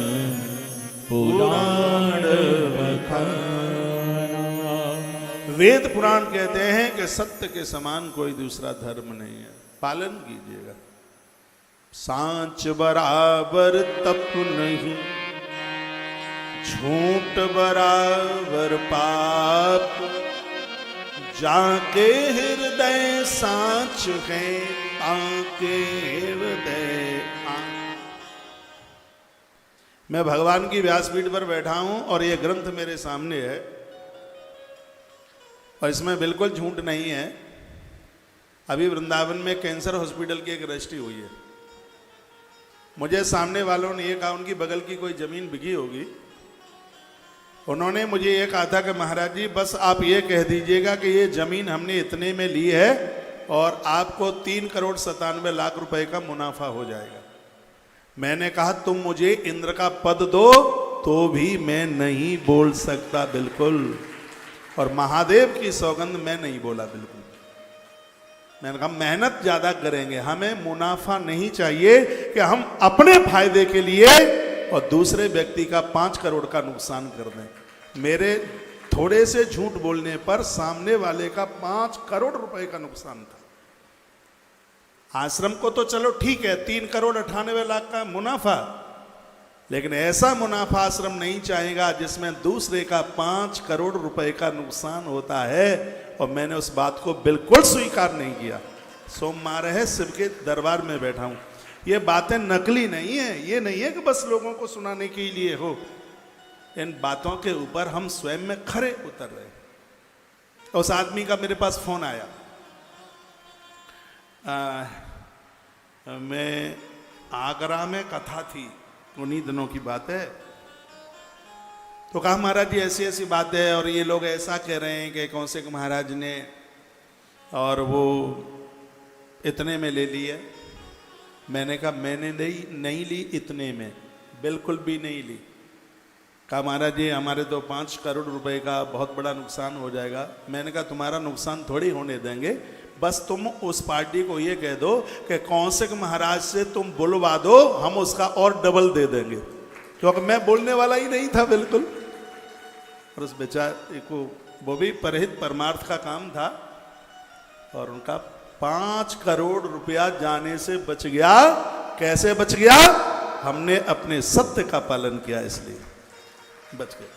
पुराण बखाना। वेद पुराण कहते हैं कि सत्य के समान कोई दूसरा धर्म नहीं है, पालन कीजिएगा। सांच बराबर तप नहीं, झूठ बराबर पाप, जाके हृदय सांच है, ताके हृदय आप। मैं भगवान की व्यासपीठ पर बैठा हूं और ये ग्रंथ मेरे सामने है और इसमें बिल्कुल झूठ नहीं है। अभी वृंदावन में कैंसर हॉस्पिटल की एक रजिस्ट्री हुई है। मुझे सामने वालों ने ये कहा उनकी बगल की कोई जमीन बिकी होगी। उन्होंने मुझे ये कहा था कि महाराज जी बस आप ये कह दीजिएगा कि ये जमीन हमने इतने में ली है और आपको 3,97,00,000 रुपए का मुनाफा हो जाएगा। मैंने कहा तुम मुझे इंद्र का पद दो तो भी मैं नहीं बोल सकता बिल्कुल, और महादेव की सौगंध मैं नहीं बोला बिल्कुल। मैंने कहा मेहनत ज्यादा करेंगे, हमें मुनाफा नहीं चाहिए कि हम अपने फायदे के लिए और दूसरे व्यक्ति का 5 करोड़ का नुकसान कर दें। मेरे थोड़े से झूठ बोलने पर सामने वाले का 5 करोड़ रुपए का नुकसान था। आश्रम को तो चलो ठीक है 3,98,00,000 का मुनाफा, लेकिन ऐसा मुनाफा आश्रम नहीं चाहेगा जिसमें दूसरे का 5 करोड़ रुपए का नुकसान होता है। और मैंने उस बात को बिल्कुल स्वीकार नहीं किया। सोमवार है, शिव के दरबार में बैठा हूं। ये बातें नकली नहीं है, ये नहीं है कि बस लोगों को सुनाने के लिए हो। इन बातों के ऊपर हम स्वयं में खरे उतर रहे। उस आदमी का मेरे पास फोन आया। मैं आगरा में कथा थी, उन्हीं दिनों की बात है। तो कहा महाराज जी ऐसी ऐसी बात है और ये लोग ऐसा कह रहे हैं कि कौशिक महाराज ने और वो इतने में ले ली है। मैंने कहा मैंने नहीं ली इतने में, बिल्कुल भी नहीं ली। कहा महाराज जी हमारे तो 5 करोड़ रुपए का बहुत बड़ा नुकसान हो जाएगा। मैंने कहा तुम्हारा नुकसान थोड़ी होने देंगे, बस तुम उस पार्टी को ये कह दो कि कौशिक महाराज से तुम बुलवा दो, हम उसका और डबल दे देंगे, क्योंकि मैं बोलने वाला ही नहीं था बिल्कुल। और उस बेचारे को वो भी परहित परमार्थ का काम था और उनका 5 करोड़ रुपया जाने से बच गया। कैसे बच गया? हमने अपने सत्य का पालन किया, इसलिए बच गया।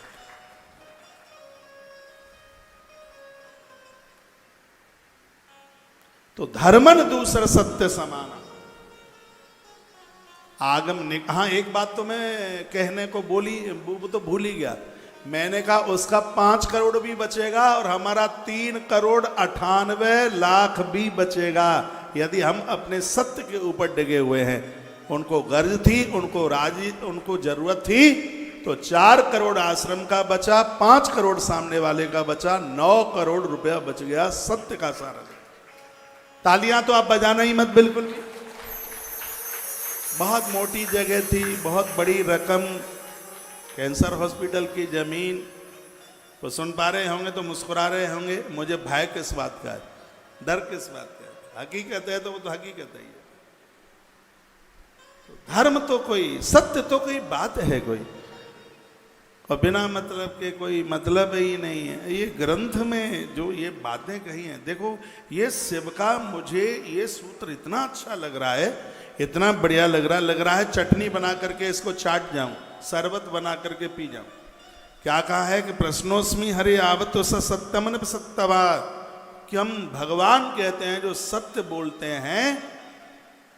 तो धर्मन दूसरा सत्य समाना आगम ने। हाँ एक बात तो मैं कहने को वो तो भूल ही गया। मैंने कहा उसका 5 करोड़ भी बचेगा और हमारा 3,98,00,000 भी बचेगा, यदि हम अपने सत्य के ऊपर डिगे हुए हैं। उनको गर्ज थी, उनको जरूरत थी, तो 4 करोड़ आश्रम का बचा, 5 करोड़ सामने वाले का बचा, 9 करोड़ रुपया बच गया सत्य का सारा। तालियां तो आप बजाना ही मत बिल्कुल भी। बहुत मोटी जगह थी, बहुत बड़ी रकम, कैंसर हॉस्पिटल की जमीन। तो सुन पा रहे होंगे तो मुस्कुरा रहे होंगे। मुझे भय किस बात का है, डर किस बात का है? हकीकत है तो वो तो हकीकत है। तो धर्म तो कोई, सत्य तो कोई बात है कोई, और बिना मतलब के कोई मतलब ही नहीं है। ये ग्रंथ में जो ये बातें कही हैं, देखो ये शिव का मुझे ये सूत्र इतना अच्छा लग रहा है, इतना बढ़िया लग रहा है चटनी बना करके इसको चाट जाऊं, शरबत बना करके पी जाऊं। क्या कहा है कि प्रश्नोस्मि हरे आवत सत्यमन सत्यवा, कि हम भगवान कहते हैं जो सत्य बोलते हैं,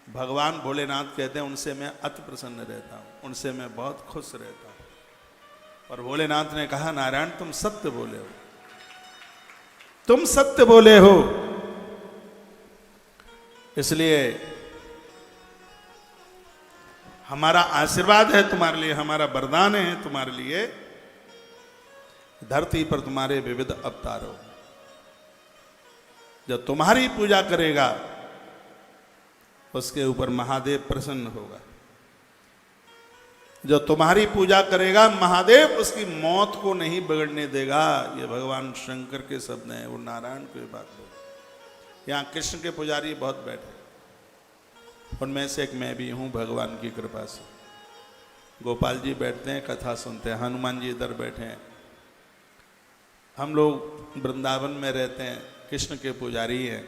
भगवान भोलेनाथ कहते हैं उनसे मैं अति प्रसन्न रहता हूं, उनसे मैं बहुत खुश रहता हूं। और भोलेनाथ ने कहा नारायण तुम सत्य बोले हो, तुम सत्य बोले हो, इसलिए हमारा आशीर्वाद है तुम्हारे लिए, हमारा वरदान है तुम्हारे लिए, धरती पर तुम्हारे विविध अवतार हो। जब तुम्हारी पूजा करेगा उसके ऊपर महादेव प्रसन्न होगा। जो तुम्हारी पूजा करेगा महादेव उसकी मौत को नहीं बिगड़ने देगा। ये भगवान शंकर के शब्द हैं, वो नारायण की बात बोल। यहाँ कृष्ण के पुजारी बहुत बैठे, उनमें से एक मैं भी हूँ भगवान की कृपा से। गोपाल जी बैठते हैं कथा सुनते हैं, हनुमान जी इधर बैठे हैं, हम लोग वृंदावन में रहते हैं, कृष्ण के पुजारी हैं,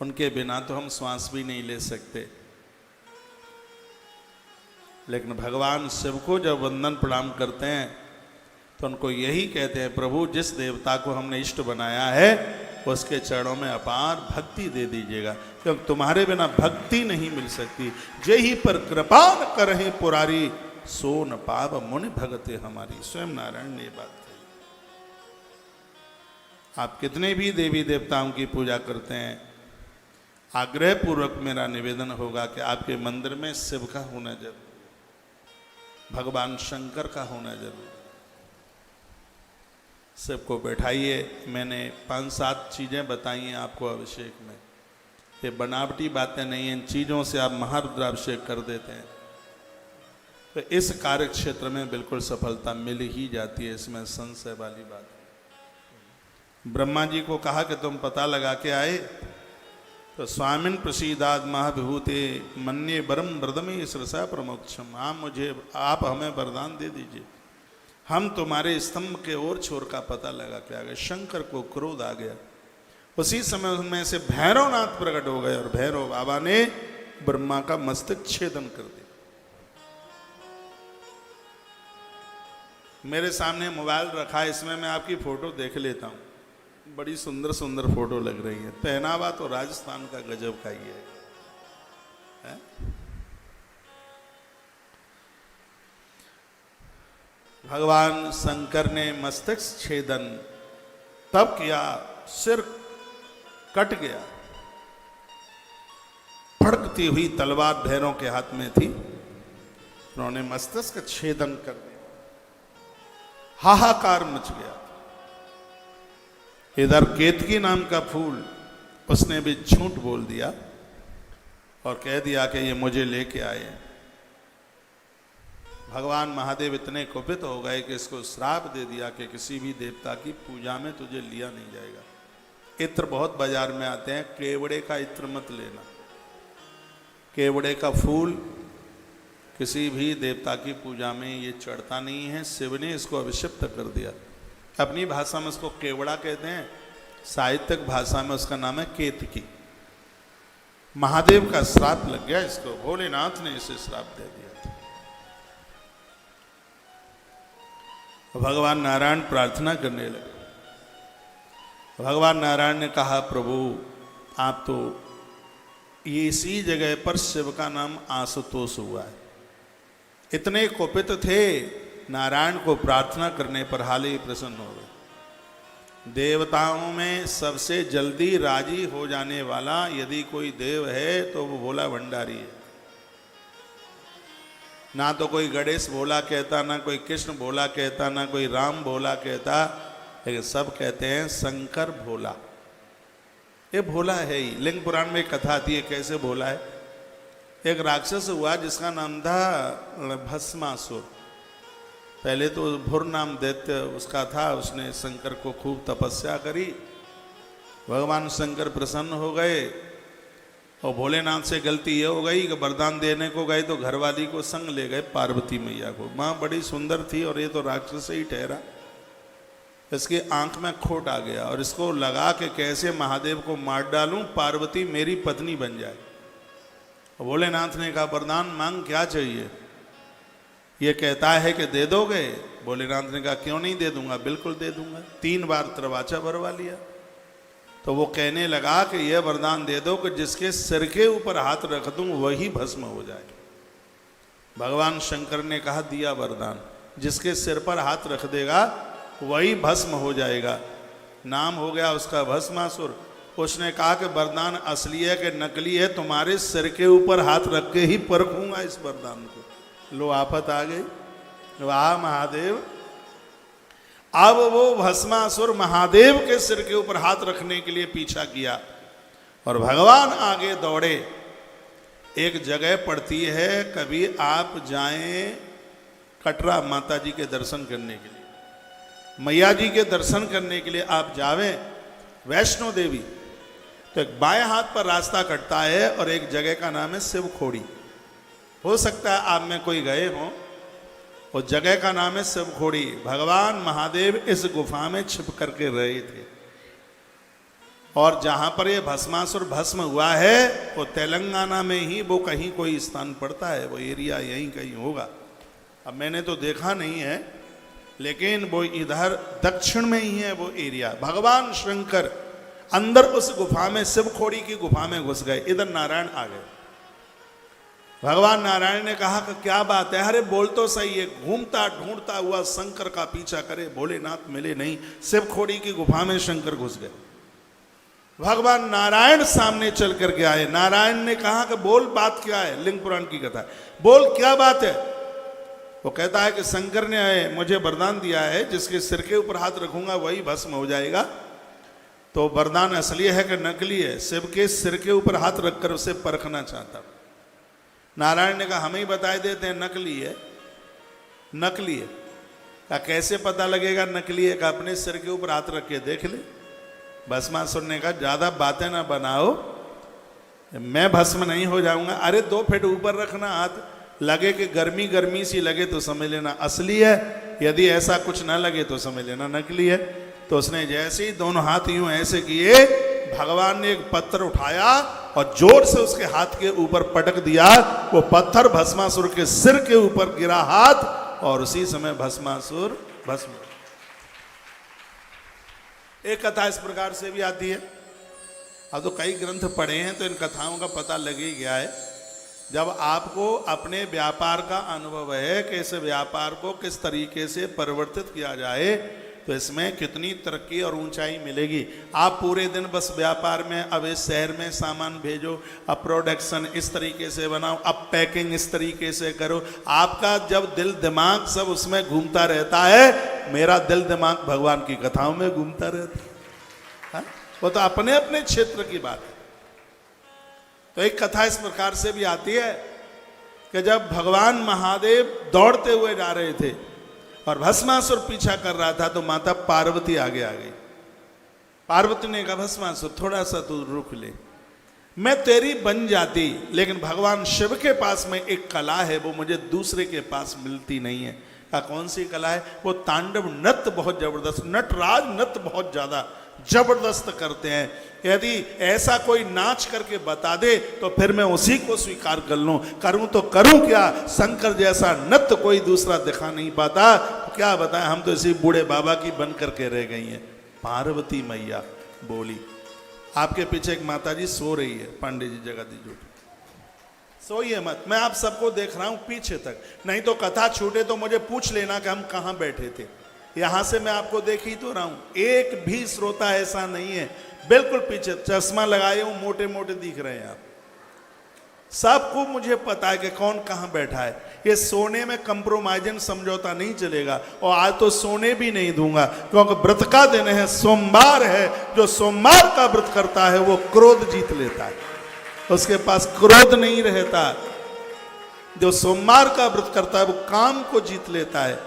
उनके बिना तो हम श्वास भी नहीं ले सकते। लेकिन भगवान शिव को जब वंदन प्रणाम करते हैं तो उनको यही कहते हैं, प्रभु जिस देवता को हमने इष्ट बनाया है उसके चरणों में अपार भक्ति दे दीजिएगा, क्योंकि तुम्हारे बिना भक्ति नहीं मिल सकती। जेहि पर कृपा न करहि पुरारी, सो न पाव मुनि भगते हमारी। स्वयं नारायण ने बात कही। आप कितने भी देवी देवताओं की पूजा करते हैं, आग्रह पूर्वक मेरा निवेदन होगा कि आपके मंदिर में शिव का होना जरूर, भगवान शंकर का होना जरूर। शिव को बैठाइए। मैंने 5-7 चीज़ें बताई हैं आपको अभिषेक में। ये बनावटी बातें नहीं हैं, इन चीज़ों से आप महारुद्राभिषेक कर देते हैं तो इस कार्य क्षेत्र में बिल्कुल सफलता मिल ही जाती है, इसमें संशय वाली बात है। ब्रह्मा जी को कहा कि तुम पता लगा के आए, तो स्वामिन प्रसीदाद महाविभूते मन्ये वरम वरदमे सरसा प्रमोक्षम। आप हमें वरदान दे दीजिए, हम तुम्हारे स्तंभ के ओर छोर का पता लगा के आ गए। शंकर को क्रोध आ गया। उसी समय उनमें से भैरवनाथ प्रकट हो गए और भैरव बाबा ने ब्रह्मा का मस्तक छेदन कर दिया। मेरे सामने मोबाइल रखा है, इसमें मैं आपकी फोटो देख लेता हूँ। बड़ी सुंदर सुंदर फोटो लग रही है। पहनावा तो राजस्थान का गजब का ही है? भगवान शंकर ने मस्तक छेदन तब किया, सिर कट गया। फड़कती हुई तलवार भैरव के हाथ में थी, उन्होंने मस्तक का छेदन कर दिया। हाहाकार मच गया। इधर केतकी नाम का फूल, उसने भी झूठ बोल दिया और कह दिया कि ये मुझे लेके आए हैं। भगवान महादेव इतने कुपित हो गए कि इसको श्राप दे दिया कि किसी भी देवता की पूजा में तुझे लिया नहीं जाएगा। इत्र बहुत बाजार में आते हैं, केवड़े का इत्र मत लेना। केवड़े का फूल किसी भी देवता की पूजा में ये चढ़ता नहीं है। शिव ने इसको अभिषिक्त कर दिया। अपनी भाषा में उसको केवड़ा कहते हैं, साहित्यिक भाषा में उसका नाम है केतकी। महादेव का श्राप लग गया इसको, भोलेनाथ ने इसे श्राप दे दिया। भगवान नारायण प्रार्थना करने लगे। भगवान नारायण ने कहा, प्रभु आप तो इसी जगह पर शिव का नाम आशुतोष हुआ है। इतने कुपित थे, नारायण को प्रार्थना करने पर हाल ही प्रसन्न हो गए। देवताओं में सबसे जल्दी राजी हो जाने वाला यदि कोई देव है तो वो भोला भंडारी है। ना तो कोई गणेश भोला कहता, ना कोई कृष्ण भोला कहता, ना कोई राम भोला कहता, लेकिन सब कहते हैं शंकर भोला। ये भोला है ही। लिंग पुराण में एक कथा आती है कैसे भोला है। एक राक्षस हुआ जिसका नाम था भस्मासुर। पहले तो भुर नाम दैत्य उसका था, उसने शंकर को खूब तपस्या करी। भगवान शंकर प्रसन्न हो गए और भोलेनाथ से गलती ये हो गई कि वरदान देने को गए तो घरवाली को संग ले गए, पार्वती मैया को। माँ बड़ी सुंदर थी और ये तो राक्षस ही ठहरा। इसकी आंख में खोट आ गया और इसको लगा कि कैसे महादेव को मार डालूं, पार्वती मेरी पत्नी बन जाए। भोलेनाथ ने कहा, वरदान मांग, क्या चाहिए? ये कहता है कि दे दोगे? भोलेनाथ ने कहा, क्यों नहीं दे दूंगा, बिल्कुल दे दूंगा। 3 बार तरवाचा भरवा लिया। तो वो कहने लगा कि यह वरदान दे दो कि जिसके सिर के ऊपर हाथ रख दूं वही भस्म हो जाए। भगवान शंकर ने कहा, दिया वरदान, जिसके सिर पर हाथ रख देगा वही भस्म हो जाएगा। नाम हो गया उसका भस्मासुर। उसने कहा कि वरदान असली है कि नकली है, तुम्हारे सिर के ऊपर हाथ रख के ही परखूंगा इस वरदान को। लो आफत आ गई। वाह महादेव। अब वो भस्मासुर महादेव के सिर के ऊपर हाथ रखने के लिए पीछा किया और भगवान आगे दौड़े। एक जगह पड़ती है, कभी आप जाएं कटरा माता जी के दर्शन करने के लिए, मैया जी के दर्शन करने के लिए आप जावें वैष्णो देवी, तो एक बाएं हाथ पर रास्ता कटता है और एक जगह का नाम है शिव खोड़ी। हो सकता है आप में कोई गए हों। उस जगह का नाम है शिवखोड़ी। भगवान महादेव इस गुफा में छिप करके रहे थे। और जहां पर ये भस्मासुर भस्म हुआ है वो तेलंगाना में ही वो कहीं कोई स्थान पड़ता है, वो एरिया यहीं कहीं होगा। अब मैंने तो देखा नहीं है, लेकिन वो इधर दक्षिण में ही है वो एरिया। भगवान शंकर अंदर उस गुफा में, शिवखोड़ी की गुफा में घुस गए। इधर नारायण आ गए। भगवान नारायण ने कहा कि क्या बात है, अरे बोल तो सही है। घूमता ढूंढता हुआ शंकर का पीछा करे, भोलेनाथ मिले नहीं। शिवखोड़ी की गुफा में शंकर घुस गए। भगवान नारायण सामने चल करके आए। नारायण ने कहा कि बोल बात क्या है। लिंग पुराण की कथा, बोल क्या बात है। वो कहता है कि शंकर ने मुझे वरदान दिया है, जिसके सिर के ऊपर हाथ रखूंगा वही भस्म हो जाएगा। तो वरदान असली है कि नकली है? शिव के सिर के ऊपर हाथ रखकर उसे परखना चाहता। नारायण ने कहा हमें ही बताए देते हैं नकली है। नकली है का कैसे पता लगेगा नकली है? का अपने सिर के ऊपर हाथ रख के देख ले। भस्मासुर ने कहा ज्यादा बातें ना बनाओ, मैं भस्म नहीं हो जाऊंगा। अरे 2 फीट ऊपर रखना हाथ, लगे कि गर्मी गर्मी सी लगे तो समझ लेना असली है, यदि ऐसा कुछ ना लगे तो समझ लेना नकली है। तो उसने जैसे ही दोनों हाथ यूं ऐसे किए, भगवान ने एक पत्थर उठाया और जोर से उसके हाथ के ऊपर पटक दिया। वो पत्थर भस्मासुर के सिर के ऊपर गिरा हाथ, और उसी समय भस्मासुर भस्म। एक कथा इस प्रकार से भी आती है। अब तो कई ग्रंथ पढ़े हैं तो इन कथाओं का पता लग ही गया है। जब आपको अपने व्यापार का अनुभव है कि इस व्यापार को किस तरीके से परिवर्तित किया जाए, तो इसमें कितनी तरक्की और ऊंचाई मिलेगी। आप पूरे दिन बस व्यापार में, अब इस शहर में सामान भेजो, अब प्रोडक्शन इस तरीके से बनाओ, अब पैकिंग इस तरीके से करो। आपका जब दिल दिमाग सब उसमें घूमता रहता है, मेरा दिल दिमाग भगवान की कथाओं में घूमता रहता है। वो तो अपने अपने क्षेत्र की बात है। तो एक कथा इस प्रकार से भी आती है कि जब भगवान महादेव दौड़ते हुए जा रहे थे और भस्मासुर पीछा कर रहा था, तो माता पार्वती आगे आ गई। पार्वती ने कहा भस्मासुर थोड़ा सा तू रुक ले, मैं तेरी बन जाती, लेकिन भगवान शिव के पास में एक कला है, वो मुझे दूसरे के पास मिलती नहीं है। कहा कौन सी कला है? वो तांडव नृत्य बहुत जबरदस्त, नटराज नृत्य बहुत ज्यादा जबरदस्त करते हैं। यदि ऐसा कोई नाच करके बता दे तो फिर मैं उसी को स्वीकार कर लूं। करूं तो करूं क्या, शंकर जैसा नृत्य कोई दूसरा दिखा नहीं पाता। तो क्या बताएं, हम तो इसी बूढ़े बाबा की बन करके रह गई हैं। पार्वती मैया बोली। आपके पीछे एक माता जी सो रही है, पांडे जी जगह दी, सोइए मत, मैं आप सबको देख रहा हूं पीछे तक, नहीं तो कथा छूटे तो मुझे पूछ लेना कि हम कहां बैठे थे। यहां से मैं आपको देख ही तो रहा हूं, एक भी श्रोता ऐसा नहीं है। बिल्कुल पीछे, चश्मा लगाए हूं, मोटे मोटे दिख रहे हैं आप सबको। मुझे पता है कि कौन कहां बैठा है। ये सोने में कंप्रोमाइजन समझौता नहीं चलेगा, और आज तो सोने भी नहीं दूंगा, क्योंकि व्रत का दिन है, सोमवार है। जो सोमवार का व्रत करता है वो क्रोध जीत लेता है, उसके पास क्रोध नहीं रहता। जो सोमवार का व्रत करता है वो काम को जीत लेता है,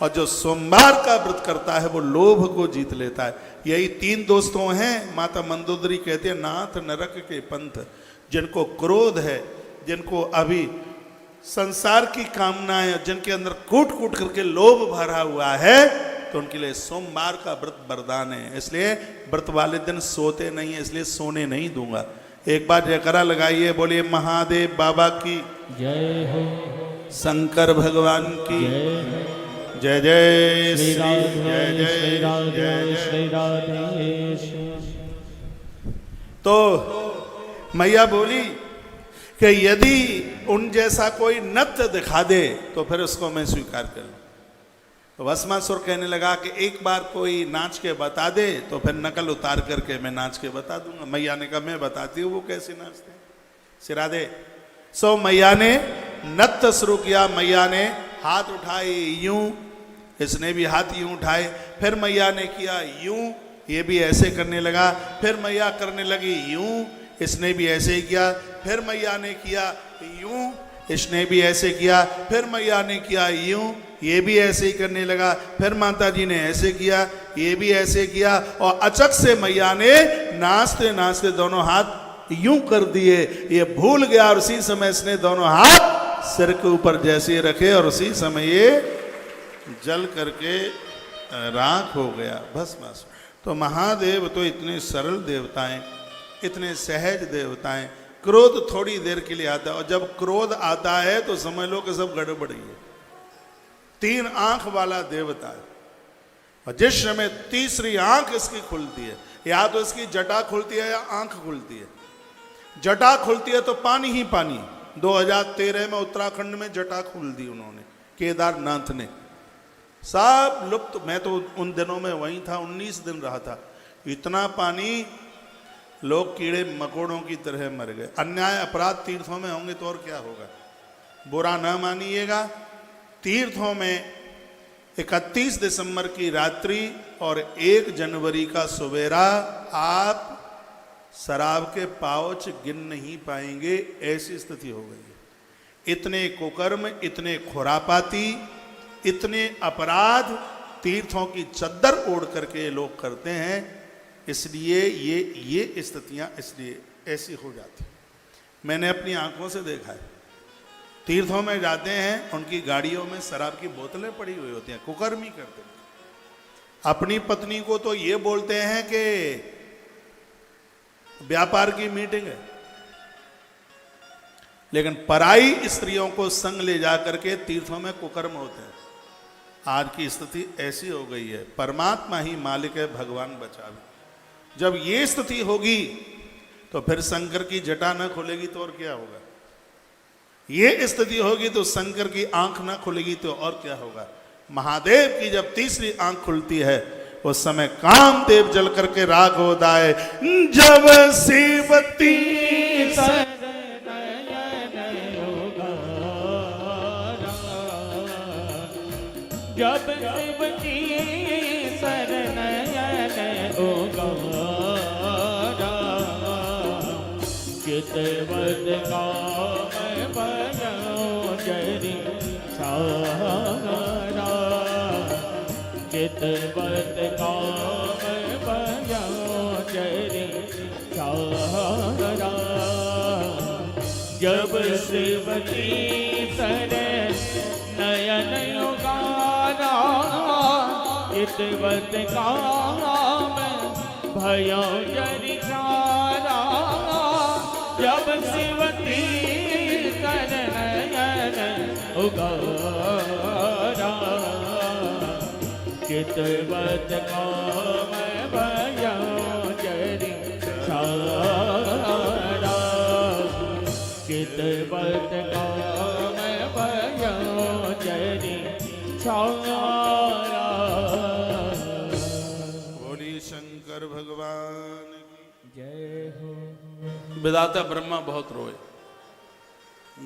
और जो सोमवार का व्रत करता है वो लोभ को जीत लेता है। यही 3 दोस्तों हैं। माता मंदोदरी कहते हैं नाथ नरक के पंथ, जिनको क्रोध है, जिनको अभी संसार की कामनाएं, जिनके अंदर कूट कूट करके लोभ भरा हुआ है, तो उनके लिए सोमवार का व्रत वरदान है। इसलिए व्रत वाले दिन सोते नहीं है, इसलिए सोने नहीं दूंगा। एक बार जयकारा लगाइए, बोलिए महादेव बाबा की जय हो, शंकर भगवान की जय जय श्री जय जय जय श्री राधे। तो मैया बोली कि यदि उन जैसा कोई नृत्य दिखा दे तो फिर उसको मैं स्वीकार कर लूं। तो भस्मासुर कहने लगा कि एक बार कोई नाच के बता दे तो फिर नकल उतार करके मैं नाच के बता दूंगा। मैया ने कहा मैं बताती हूँ वो कैसे नाचते हैं, सिरा दे। सो मैया ने नृत्य शुरू किया। मैया ने हाथ उठाए यूं, इसने भी हाथ यूं उठाए, फिर मैया ने किया यूं, ये भी ऐसे करने लगा, फिर मैया करने लगी यूं, इसने भी ऐसे ही किया, फिर मैया ने किया यूं, इसने भी ऐसे किया, फिर मैया ने किया यूं, ये भी ऐसे ही करने लगा, फिर माता जी ने ऐसे किया, ये भी ऐसे किया, और अचक से मैया ने नाचते नाचते दोनों हाथ यूं कर दिए। ये भूल गया और उसी समय इसने दोनों हाथ सिर के ऊपर जैसे रखे और उसी समय ये जल करके राख हो गया, भस्म। तो महादेव तो इतने सरल देवताएं, इतने सहज देवताएं। क्रोध थोड़ी देर के लिए आता है, और जब क्रोध आता है तो समझ लो कि सब गड़बड़ी है। 3 आंख वाला देवता है, और जिस समय तीसरी आंख इसकी खुलती है, या तो इसकी जटा खुलती है या आंख खुलती है। जटा खुलती है तो पानी ही पानी। 2013 में उत्तराखंड में जटा खोल दी उन्होंने, केदारनाथ ने, सब लुप्त। मैं तो उन दिनों में वहीं था, 19 दिन रहा था। इतना पानी, लोग कीड़े मकोड़ों की तरह मर गए। अन्याय अपराध तीर्थों में होंगे तो और क्या होगा, बुरा न मानिएगा। तीर्थों में 31 दिसंबर की रात्रि और 1 जनवरी का सवेरा आप शराब के पाउच गिन नहीं पाएंगे, ऐसी स्थिति हो गई है। इतने कुकर्म, इतने खुरापाती, इतने अपराध तीर्थों की चद्दर ओढ़ करके लोग करते हैं। इसलिए ये स्थितियां इसलिए ऐसी हो जाती। मैंने अपनी आंखों से देखा है, तीर्थों में जाते हैं, उनकी गाड़ियों में शराब की बोतलें पड़ी हुई होती हैं, कुकर्म ही करते हैं। अपनी पत्नी को तो ये बोलते हैं कि व्यापार की मीटिंग है, लेकिन पराई स्त्रियों को संग ले जाकर के तीर्थों में कुकर्म होते हैं। आज की स्थिति ऐसी हो गई है। परमात्मा ही मालिक है, भगवान बचावे। जब ये स्थिति होगी तो फिर शंकर की जटा न खुलेगी तो और क्या होगा। ये स्थिति होगी तो शंकर की आंख न खुलेगी तो और क्या होगा। महादेव की जब तीसरी आंख खुलती है, उस समय कामदेव जल करके राग होता है। जब शिवती जब शिवती शरणयन उगारा, चितवत काम भयो जरि सारा, चितवत काम भयो जरि सारा। जब शिवती शरणयन उगारा, चितवत काम भयो जरि सारा। जब शिवती शरणयन उगारा, चितवत काम भयो जरि सारा। चितवत काम भयो जरि सारा। बोली शंकर भगवान की जय हो। विधाता ब्रह्मा बहुत रोए,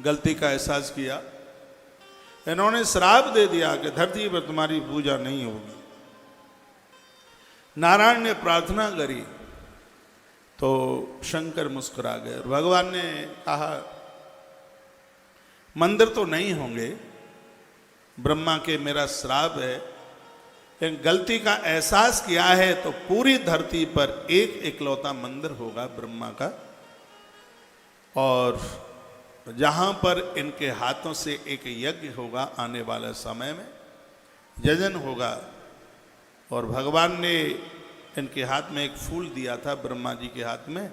गलती का एहसास किया। इन्होंने श्राप दे दिया कि धरती पर तुम्हारी पूजा नहीं होगी। नारायण ने प्रार्थना करी तो शंकर मुस्कुरा गए, और भगवान ने कहा मंदिर तो नहीं होंगे, ब्रह्मा के मेरा श्राप है, लेकिन गलती का एहसास किया है तो पूरी धरती पर एक इकलौता मंदिर होगा ब्रह्मा का, और जहाँ पर इनके हाथों से एक यज्ञ होगा, आने वाले समय में यजन होगा। और भगवान ने इनके हाथ में एक फूल दिया था, ब्रह्मा जी के हाथ में,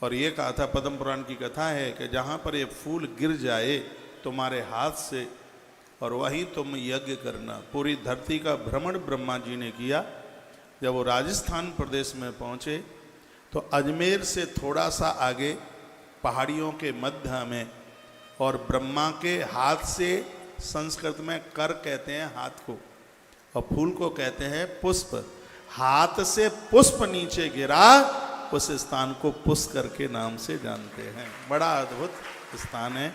और ये कहा था, पद्म पुराण की कथा है कि जहाँ पर ये फूल गिर जाए तुम्हारे हाथ से, और वहीं तुम यज्ञ करना। पूरी धरती का भ्रमण ब्रह्मा जी ने किया। जब वो राजस्थान प्रदेश में पहुँचे तो अजमेर से थोड़ा सा आगे पहाड़ियों के मध्य में, और ब्रह्मा के हाथ से, संस्कृत में कर कहते हैं हाथ को, और फूल को कहते हैं पुष्प, हाथ से पुष्प नीचे गिरा, उस स्थान को पुष्कर के नाम से जानते हैं। बड़ा अद्भुत स्थान है।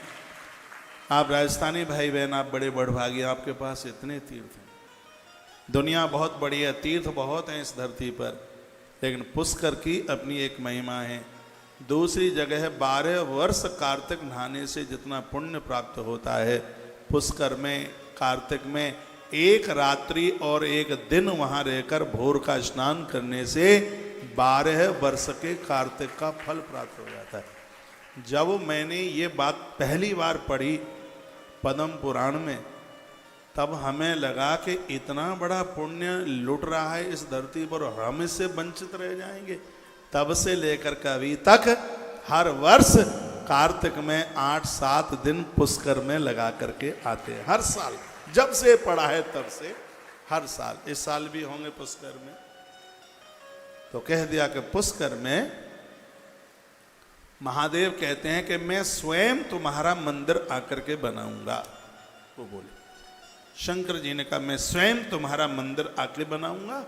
आप राजस्थानी भाई बहन, आप बड़े बड़भागी, आपके पास इतने तीर्थ हैं। दुनिया बहुत बड़ी है, तीर्थ बहुत हैं इस धरती पर, लेकिन पुष्कर की अपनी एक महिमा है। दूसरी जगह है 12 वर्ष कार्तिक नहाने से जितना पुण्य प्राप्त होता है, पुष्कर में कार्तिक में एक रात्रि और एक दिन वहाँ रहकर भोर का स्नान करने से 12 वर्ष के कार्तिक का फल प्राप्त हो जाता है। जब मैंने ये बात पहली बार पढ़ी पद्म पुराण में, तब हमें लगा कि इतना बड़ा पुण्य लुट रहा है इस धरती पर और हम इससे वंचित रह जाएंगे। तब से लेकर के अभी तक हर वर्ष कार्तिक में 8-7 दिन पुष्कर में लगा करके आते हैं, हर साल। जब से पड़ा है तब से हर साल, इस साल भी होंगे पुष्कर में। तो कह दिया कि पुष्कर में महादेव कहते हैं कि मैं स्वयं तुम्हारा मंदिर आकर के बनाऊंगा। वो बोले, शंकर जी ने कहा मैं स्वयं तुम्हारा मंदिर आके बनाऊंगा।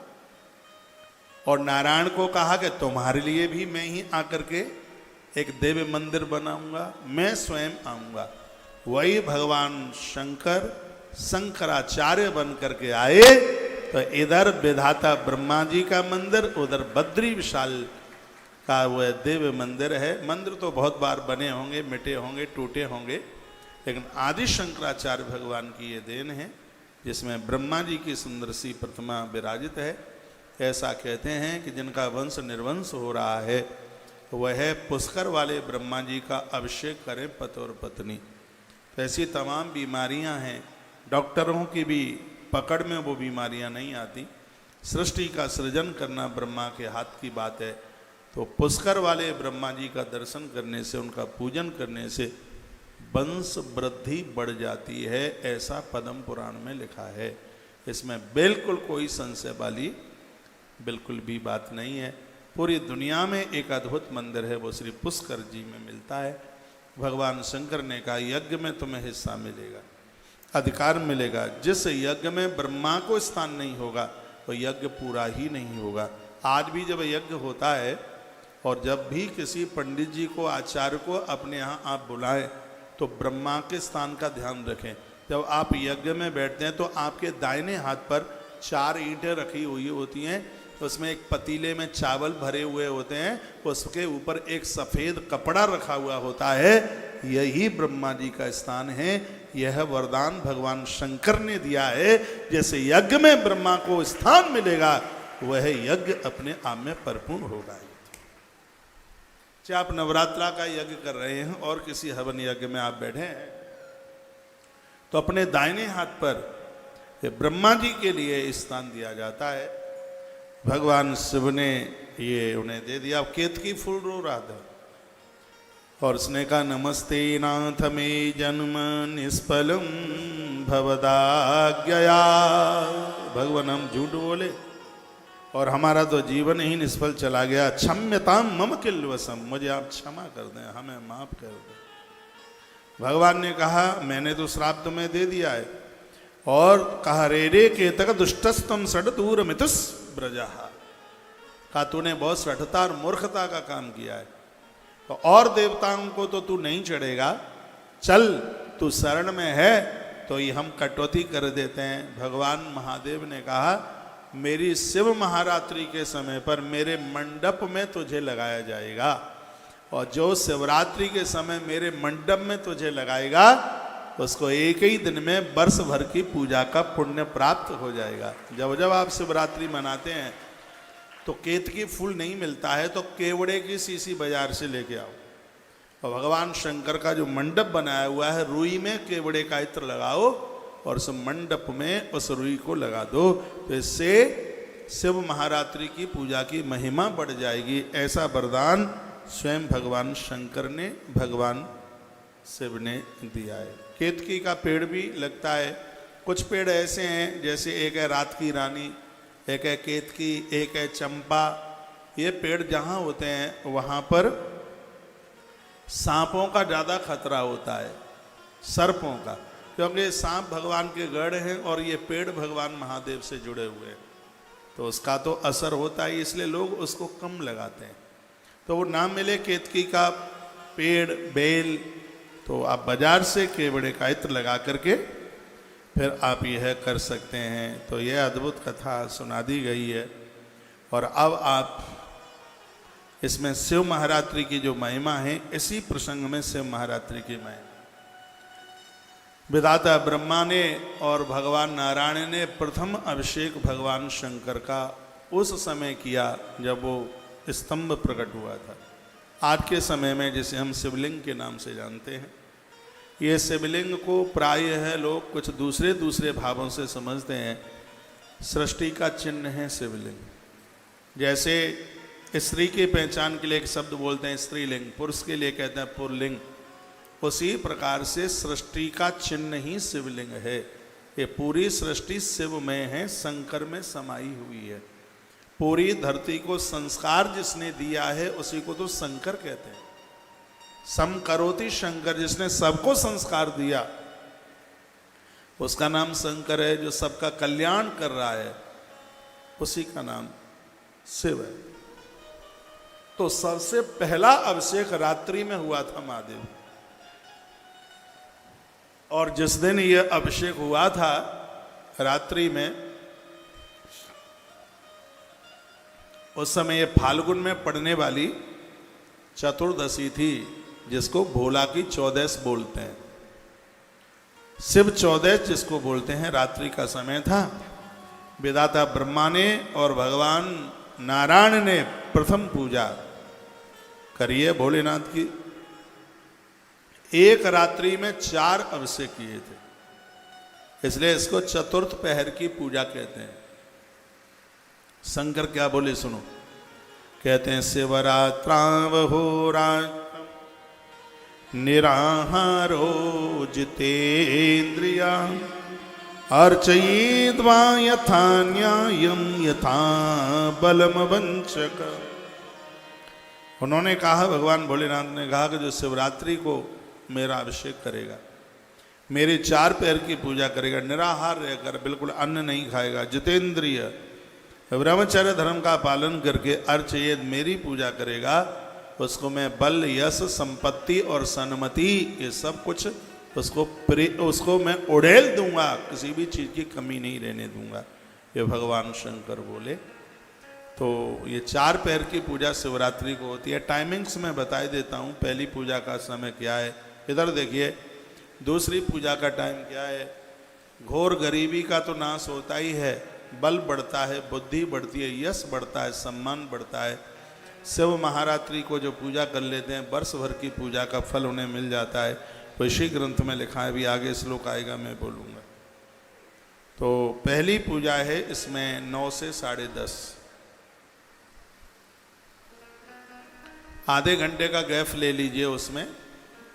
और नारायण को कहा कि तुम्हारे लिए भी मैं ही आकर के एक दिव्य मंदिर बनाऊंगा, मैं स्वयं आऊंगा। वही भगवान शंकर शंकराचार्य बन करके आए। तो इधर विधाता ब्रह्मा जी का मंदिर, उधर बद्री विशाल का वह दिव्य मंदिर है। मंदिर तो बहुत बार बने होंगे, मिटे होंगे, टूटे होंगे, लेकिन आदि शंकराचार्य भगवान की ये देन है जिसमें ब्रह्मा जी की सुंदर सी प्रतिमा विराजित है। ऐसा कहते हैं कि जिनका वंश निर्वंश हो रहा है वह पुष्कर वाले ब्रह्मा जी का अभिषेक करें पति और पत्नी। तो ऐसी तमाम बीमारियां हैं, डॉक्टरों की भी पकड़ में वो बीमारियां नहीं आती। सृष्टि का सृजन करना ब्रह्मा के हाथ की बात है। तो पुष्कर वाले ब्रह्मा जी का दर्शन करने से, उनका पूजन करने से वंश वृद्धि बढ़ जाती है, ऐसा पद्म पुराण में लिखा है। इसमें बिल्कुल कोई संशय वाली बिल्कुल भी बात नहीं है। पूरी दुनिया में एक अद्भुत मंदिर है, वो श्री पुष्कर जी में मिलता है। भगवान शंकर ने कहा यज्ञ में तुम्हें हिस्सा मिलेगा, अधिकार मिलेगा। जिस यज्ञ में ब्रह्मा को स्थान नहीं होगा वो यज्ञ पूरा ही नहीं होगा। आज भी जब यज्ञ होता है और जब भी किसी पंडित जी को, आचार्य को अपने यहाँ आप बुलाएं तो ब्रह्मा के स्थान का ध्यान रखें। जब आप यज्ञ में बैठते हैं तो आपके दाहिने हाथ पर 4 ईंटें रखी हुई होती हैं, उसमें एक पतीले में चावल भरे हुए होते हैं, उसके ऊपर एक सफ़ेद कपड़ा रखा हुआ होता है। यही ब्रह्मा जी का स्थान है। यह वरदान भगवान शंकर ने दिया है। जैसे यज्ञ में ब्रह्मा को स्थान मिलेगा वह यज्ञ अपने आप में परिपूर्ण होगा। चाहे आप नवरात्रा का यज्ञ कर रहे हैं और किसी हवन यज्ञ में आप बैठे हैं तो अपने दाहिने हाथ पर ब्रह्मा जी के लिए स्थान दिया जाता है। भगवान शिव ने ये उन्हें दे दिया। केतकी फूल रो रहा था और उसने कहा नमस्ते नाथ में जन्म निष्फलम भवदाज्ञया। भगवान हम झूठ बोले और हमारा तो जीवन ही निष्फल चला गया। क्षम्यताम मम किल्वसम, मुझे आप क्षमा कर दें, हमें माफ कर दें। भगवान ने कहा मैंने तो श्राप तुम्हें दे दिया है। और कहा रे केतक दुष्टस्तम षड दूर मितुस ब्रजा, कहा तूने बहुत सठता और मूर्खता का काम किया है, तो और देवताओं को तो तू नहीं चढ़ेगा, चल तू शरण में है तो ये हम कटौती कर देते हैं। भगवान महादेव ने कहा मेरी शिव महारात्रि के समय पर मेरे मंडप में तुझे लगाया जाएगा, और जो शिवरात्रि के समय मेरे मंडप में तुझे लगाएगा उसको एक ही दिन में वर्ष भर की पूजा का पुण्य प्राप्त हो जाएगा। जब जब आप शिवरात्रि मनाते हैं तो केतकी फूल नहीं मिलता है तो केवड़े की सीसी बाजार से लेके आओ, और भगवान शंकर का जो मंडप बनाया हुआ है रुई में केवड़े का इत्र लगाओ और उस मंडप में उस रुई को लगा दो, तो इससे शिव महारात्रि की पूजा की महिमा बढ़ जाएगी। ऐसा वरदान स्वयं भगवान शंकर ने भगवान शिव ने दिया है। केतकी का पेड़ भी लगता है। कुछ पेड़ ऐसे हैं जैसे एक है रात की रानी, एक है केतकी, एक है चंपा। ये पेड़ जहाँ होते हैं वहाँ पर सांपों का ज़्यादा खतरा होता है, सर्पों का, क्योंकि सांप भगवान के गढ़ हैं और ये पेड़ भगवान महादेव से जुड़े हुए हैं, तो उसका तो असर होता है, इसलिए लोग उसको कम लगाते हैं। तो वो ना मिले केतकी का पेड़, बेल, तो आप बाजार से केवड़े का इत्र लगा करके फिर आप यह कर सकते हैं। तो यह अद्भुत कथा सुना दी गई है। और अब आप इसमें शिव महारात्रि की जो महिमा है, इसी प्रसंग में शिव महारात्रि की महिमा विधाता ब्रह्मा ने और भगवान नारायण ने प्रथम अभिषेक भगवान शंकर का उस समय किया जब वो स्तंभ प्रकट हुआ था। आज के समय में जिसे हम शिवलिंग के नाम से जानते हैं, ये शिवलिंग को प्रायः लोग कुछ दूसरे दूसरे भावों से समझते हैं। सृष्टि का चिन्ह है शिवलिंग। जैसे स्त्री की पहचान के लिए एक शब्द बोलते हैं स्त्रीलिंग, पुरुष के लिए कहते हैं पुरलिंग, उसी प्रकार से सृष्टि का चिन्ह ही शिवलिंग है। ये पूरी सृष्टि शिव में है, शंकर में समाई हुई है। पूरी धरती को संस्कार जिसने दिया है उसी को तो शंकर कहते हैं। सम करोति शंकर, जिसने सबको संस्कार दिया उसका नाम शंकर है। जो सबका कल्याण कर रहा है उसी का नाम शिव है। तो सबसे पहला अभिषेक रात्रि में हुआ था महादेव, और जिस दिन यह अभिषेक हुआ था रात्रि में, उस समय ये फाल्गुन में पड़ने वाली चतुर्दशी थी, जिसको भोला की चौदस बोलते हैं। शिव चौदस जिसको बोलते हैं, रात्रि का समय था। विधाता ब्रह्मा ने और भगवान नारायण ने प्रथम पूजा करी है भोलेनाथ की। एक रात्रि में 4 अभिषेक किए थे, इसलिए इसको चतुर्थ पहर की पूजा कहते हैं। शंकर क्या बोले सुनो, कहते हैं शिवरात्रावहोरात्रं निराहारो जितेन्द्रिया अर्चयित्वा यथा न्यायं यथा बलम वंचक। उन्होंने कहा, भगवान भोलेनाथ ने कहा कि जो शिवरात्रि को मेरा अभिषेक करेगा, मेरे 4 पैर की पूजा करेगा, निराहार रहकर बिल्कुल अन्न नहीं खाएगा, जितेंद्रिय ब्रह्मचर्य धर्म का पालन करके अर्चयेत मेरी पूजा करेगा, उसको मैं बल यश संपत्ति और सन्मति ये सब कुछ उसको मैं उड़ेल दूंगा, किसी भी चीज की कमी नहीं रहने दूंगा। ये भगवान शंकर बोले। तो ये 4 पैर की पूजा शिवरात्रि को होती है। टाइमिंग्स मैं बता देता हूँ। पहली पूजा का समय क्या है, इधर देखिए। दूसरी पूजा का टाइम क्या है। घोर गरीबी का तो नाश होता ही है, बल बढ़ता है, बुद्धि बढ़ती है, यश बढ़ता है, सम्मान बढ़ता है। शिव महारात्रि को जो पूजा कर लेते हैं, वर्ष भर की पूजा का फल उन्हें मिल जाता है। तो इसी ग्रंथ में लिखा है, भी आगे श्लोक आएगा मैं बोलूँगा। तो पहली पूजा है, इसमें 9 से 10:30 आधे घंटे का गैप ले लीजिए, उसमें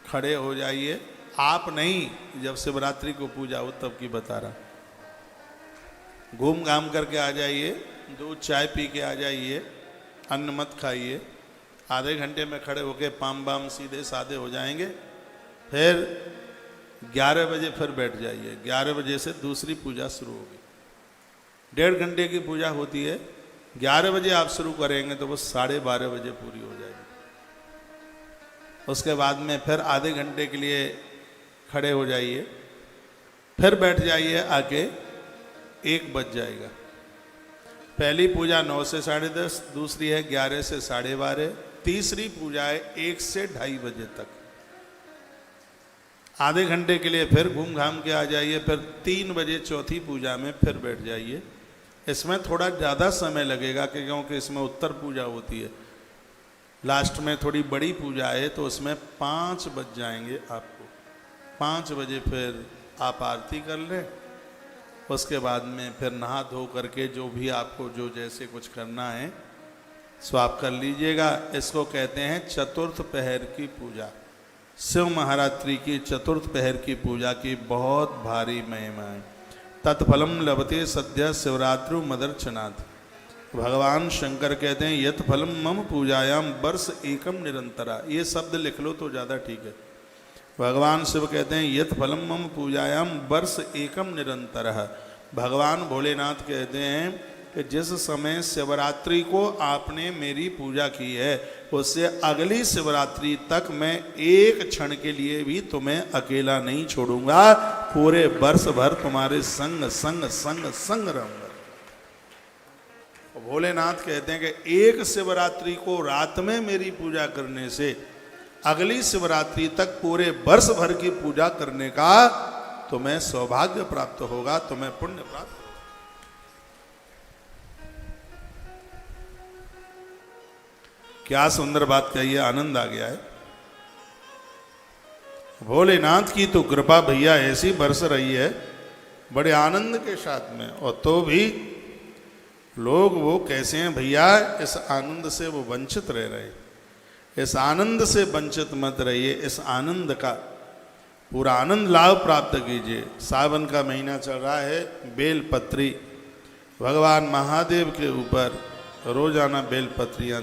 खड़े हो जाइए। आप नहीं, जब शिवरात्रि को पूजा हो तब की बता रहा। घूम घाम करके आ जाइए, दूध चाय पी के आ जाइए, अन्न मत खाइए। आधे घंटे में खड़े होके पाम बाम सीधे साधे हो जाएंगे। फिर 11 बजे फिर बैठ जाइए। 11 बजे से दूसरी पूजा शुरू होगी। 1.5 घंटे की पूजा होती है। 11 बजे आप शुरू करेंगे तो वो 12:30 बजे पूरी हो जाएगी। उसके बाद में फिर आधे घंटे के लिए खड़े हो जाइए, फिर बैठ जाइए आके, 1 बज जाएगा। पहली पूजा 9 से 10:30, दूसरी है 11 से 12:30, तीसरी पूजा है 1 से 2:30 बजे तक। आधे घंटे के लिए फिर घूम घाम के आ जाइए, फिर 3 बजे चौथी पूजा में फिर बैठ जाइए। इसमें थोड़ा ज़्यादा समय लगेगा क्योंकि इसमें उत्तर पूजा होती है। लास्ट में थोड़ी बड़ी पूजा है तो उसमें 5 बज जाएंगे आपको। 5 बजे फिर आप आरती कर लें। उसके बाद में फिर नहा धो करके जो भी आपको जो जैसे कुछ करना है सो आप कर लीजिएगा। इसको कहते हैं चतुर्थ पहर की पूजा। शिव महारात्रि की चतुर्थ पहर की पूजा की बहुत भारी महिमा है। तत्फलम लभते सद्य शिवरात्रु मदर्चनाथ। भगवान शंकर कहते हैं यत फलम मम पूजायाम वर्ष एकम निरंतरा। ये शब्द लिख लो तो ज़्यादा ठीक है। भगवान शिव कहते हैं यत फलम मम पूजायाम वर्ष एकम निरंतरः। भगवान भोलेनाथ कहते हैं कि जिस समय शिवरात्रि को आपने मेरी पूजा की है उससे अगली शिवरात्रि तक मैं एक क्षण के लिए भी तुम्हें अकेला नहीं छोड़ूंगा, पूरे वर्ष भर तुम्हारे संग संग संग संग रहूंगा। भोलेनाथ कहते हैं कि एक शिवरात्रि को रात में मेरी पूजा करने से अगली शिवरात्रि तक पूरे वर्ष भर की पूजा करने का तुम्हें सौभाग्य प्राप्त होगा, तुम्हें पुण्य प्राप्त होगा। क्या सुंदर बात कही है, आनंद आ गया है। भोलेनाथ की तो कृपा भैया ऐसी बरस रही है बड़े आनंद के साथ में, और तो भी लोग वो कैसे हैं भैया, इस आनंद से वो वंचित रह रहे हैं। इस आनंद से वंचित मत रहिए, इस आनंद का पूरा आनंद लाभ प्राप्त कीजिए। सावन का महीना चल रहा है, बेलपत्री भगवान महादेव के ऊपर रोजाना बेलपत्रियां